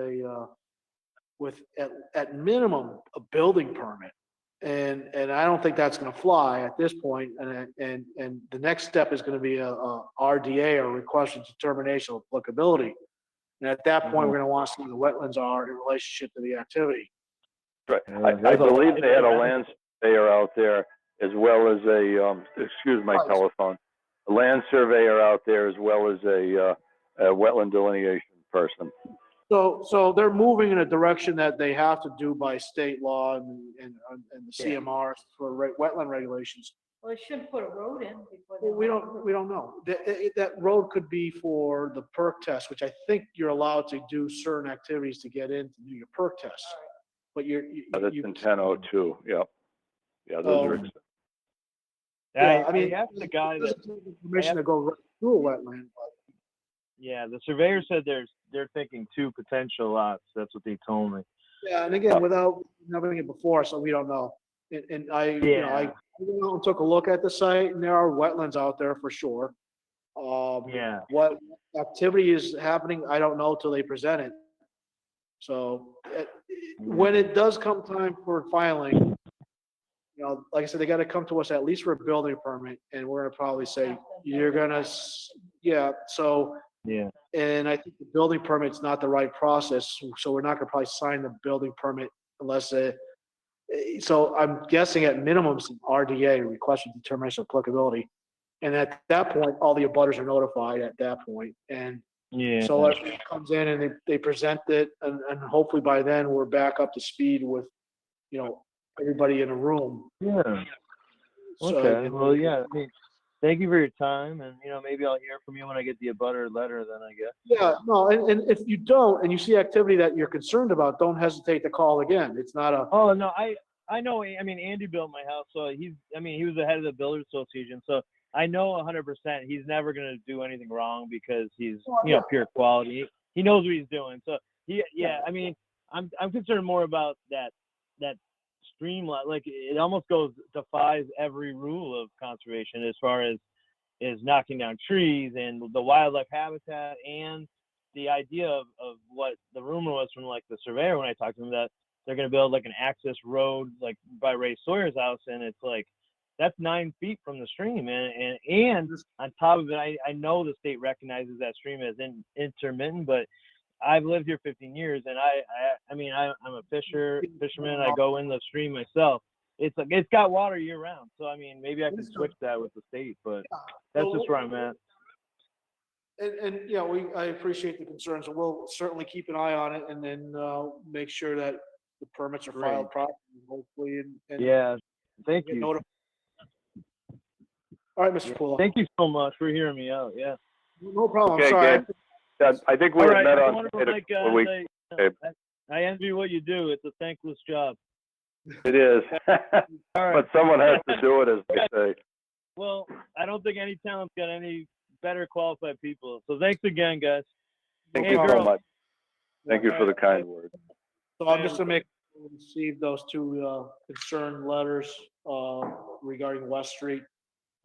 at minimum, a building permit. And I don't think that's gonna fly at this point. And the next step is gonna be a RDA, or request of determination of applicability. And at that point, we're gonna want to see where the wetlands are in relationship to the activity. Right. Yeah, I there's a believe lot they had a around land surveyor out there as well as excuse my Right. telephone, a land surveyor out there as well as a wetland delineation person. So they're moving in a direction that they have to do by state law and the CMRs for wetland regulations. Well, they shouldn't put a road in before. they- Well, we don't know. That road could be for the perk test, which I think you're allowed to do certain activities to get in to do your perk test. But That's in 1002. Yep. Yeah, those are. Yeah, I mean, asked the guy that, permission to go right through a wetland. But yeah, the surveyor said they're thinking 2 potential lots. That's what they told me. yeah, and again, without having it before, so we don't know. And I, you know, I went out and took a look at the site, and there are wetlands out there for sure. Yeah. What activity is happening, I don't know till they present it. So, when it does come time for filing, you know, like I said, they gotta come to us at least for a building permit, and we're gonna probably say, you're gonna, yeah, so. Yeah. And I think the building permit's not the right process, so we're not gonna probably sign the building permit unless, so I'm guessing at minimum, some RDA, request for determination of applicability. And at that point, all the abutters are notified at that point. And Yeah. so if it comes in and they present it, and hopefully by then, we're back up to speed with, you know, everybody in a room. Yeah. So- Okay. Well, yeah. I mean, thank you for your time, and maybe I'll hear from you when I get the abutter letter. Then I guess. Yeah, no, and if you don't, and you see activity that you're concerned about, don't hesitate to call again. It's not a, Oh no, I know. I mean, Andy built my house, so he was the head of the builders association, so I know 100% he's never gonna do anything wrong because he's pure quality. He knows what he's doing. So I mean, I'm concerned more about that streamline. Like it almost defies every rule of conservation as far as knocking down trees and the wildlife habitat, and the idea of what the rumor was from like the surveyor when I talked to him, that they're going to build like an access road like by Ray Sawyer's house, and it's like that's 9 feet from the stream, and on top of it, I know the state recognizes that stream as intermittent, but I've lived here 15 years, and I mean I'm a fisherman. I go in the stream myself. It's like it's got water year round, so I mean maybe I can switch that with the state, but that's just where I'm at. and yeah, I appreciate the concerns, and we'll certainly keep an eye on it, and then make sure that the permits are filed properly, hopefully, and Yeah, thank get you. notified. All right, Mr. Pula. Thank you so much for hearing me out. Yeah. No problem. I'm Okay, sorry. Gabe. I think we All had right, met I on wanted to a make, week. I envy what you do. It's a thankless job. It is. All right. But someone has to do it, as they say. Well, I don't think any town's got any better qualified people. So thanks again, guys. Thank Hey, you so girl. much. Thank you for the kind words. So I'm just gonna make, receive those two, concern letters, regarding West Street.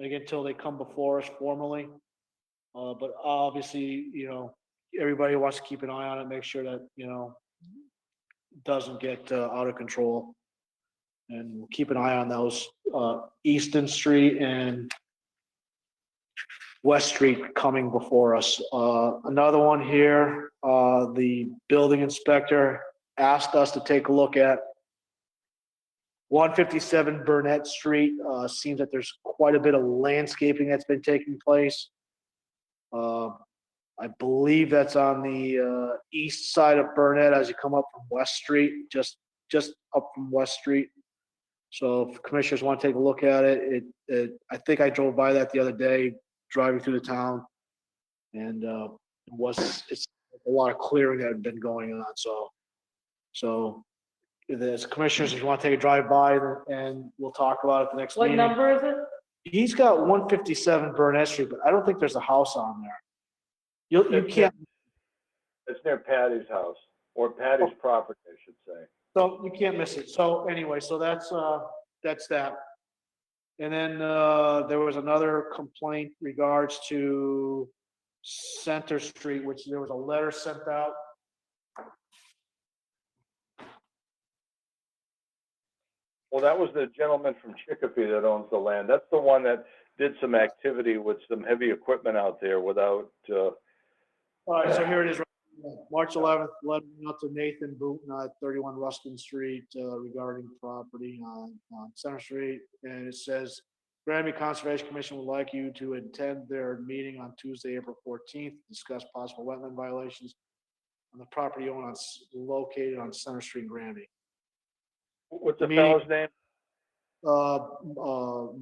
Again, until they come before us formally. But obviously, everybody wants to keep an eye on it, make sure that, doesn't get, out of control. And we'll keep an eye on those, Easton Street and West Street coming before us. Another one here, the building inspector asked us to take a look at 157 Burnett Street. Seems that there's quite a bit of landscaping that's been taking place. I believe that's on the east side of Burnett as you come up from West Street, just up from West Street. So if commissioners want to take a look at it, I think I drove by that the other day, driving through the town. And it's a lot of clearing that had been going on, so there's commissioners, if you want to take a drive by, and we'll talk about it the next What meeting. number is it? He's got 157 Burnett Street, but I don't think there's a house on there. You can't, It's near Patty's house, or Patty's property, I should say. so you can't miss it. So anyway, so that's that. And then there was another complaint regards to Center Street, which there was a letter sent out. Well, that was the gentleman from Chicopee that owns the land. That's the one that did some activity with some heavy equipment out there without, All right, so here it is. March 11th, letter out to Nathan Booton at 31 Ruskin Street regarding property on Center Street. And it says, Granby Conservation Commission would like you to attend their meeting on Tuesday, April 14th, to discuss possible wetland violations on the property located on Center Street in Granby. what's the Me- fellow's name?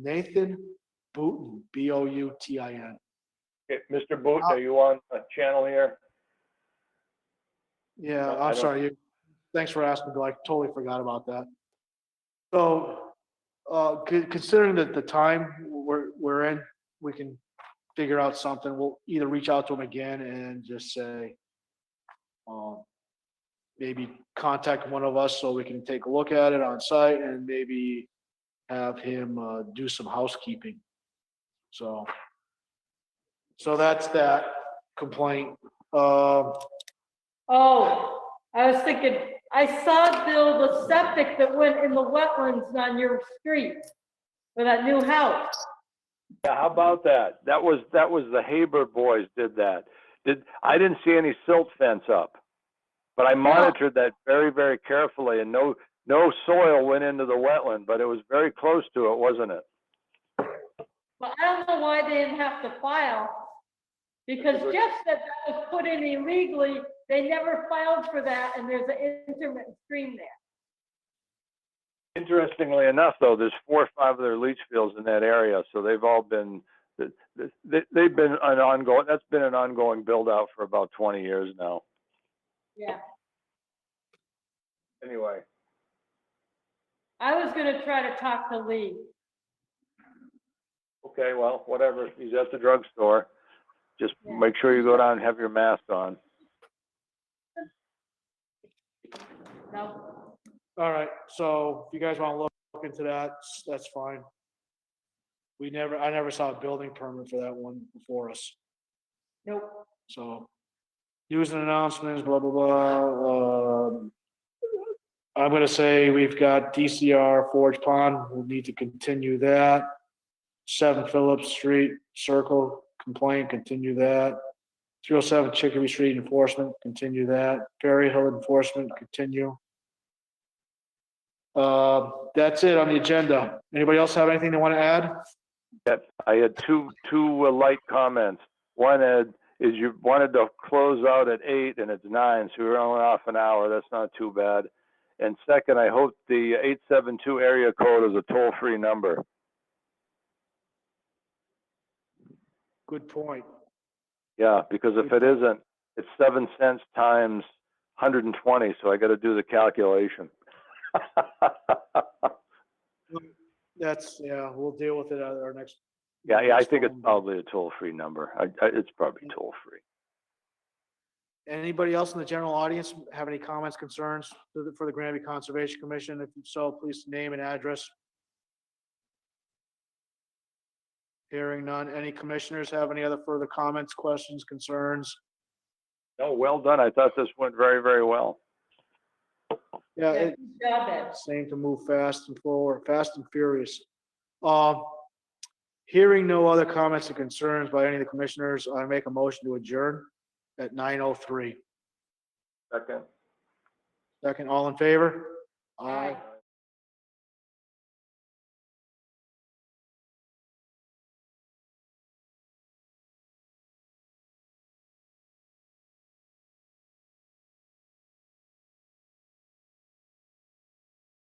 Nathan Booton, Boutin. Okay, Mr. Booth, are you on a channel here? Yeah, I I'm don't- sorry. Thanks for asking, Bill. I totally forgot about that. So, considering that the time we're in, we can figure out something. We'll either reach out to him again and just say, maybe contact one of us so we can take a look at it on site and maybe have him do some housekeeping. So that's that complaint. Oh, I was thinking, I saw, Bill, the septic that went in the wetlands on your street for that new house. Yeah, how about that? That was the Haber boys did that. I didn't see any silt fence up, but I monitored that very, very carefully, and no soil went into the wetland, but it was very close to it, wasn't it? But I don't know why they didn't have to file. Because Jeff said that was put in illegally. They never filed for that, and there's an intermittent stream there. Interestingly enough, though, there's 4 or 5 other leach fields in that area, so they've all been, they've been an ongoing, that's been an ongoing build out for about 20 years now. Yeah. Anyway, I was gonna try to talk to Lee. okay, well, whatever, he's at the drugstore. Just Yeah. make sure you go down and have your mask on. No, All right, so if you guys want to look into that, that's fine. I never saw a building permit for that one before us, nope. so. Using announcements, blah, blah, blah. I'm gonna say we've got DCR Forge Pond, we'll need to continue that. 7 Phillips Street Circle complaint, continue that. 307 Chicopee Street enforcement, continue that. Ferry Hill enforcement, continue. That's it on the agenda. Anybody else have anything they want to add? Yeah, I had two light comments. One is you wanted to close out at 8 and it's 9, so you're only off an hour. That's not too bad. And second, I hope the 872 area code is a toll-free number. Good point. Yeah, because if it isn't, it's 7 cents times 120, so I got to do the calculation. That's, yeah, we'll deal with it at our next. Yeah, I think it's next probably a toll-free number. It's probably toll-free. Anybody else in the general audience have any comments, concerns for the Granby Conservation Commission? If so, please name and address. Hearing none. Any commissioners have any other further comments, questions, concerns? No, well done. I thought this went very, very well. Yeah, Yeah, it good job, Ed. seemed to move fast and forward, fast and furious. Hearing no other comments and concerns by any of the commissioners, I make a motion to adjourn at 9:03. Second. Second, all in favor? Aye.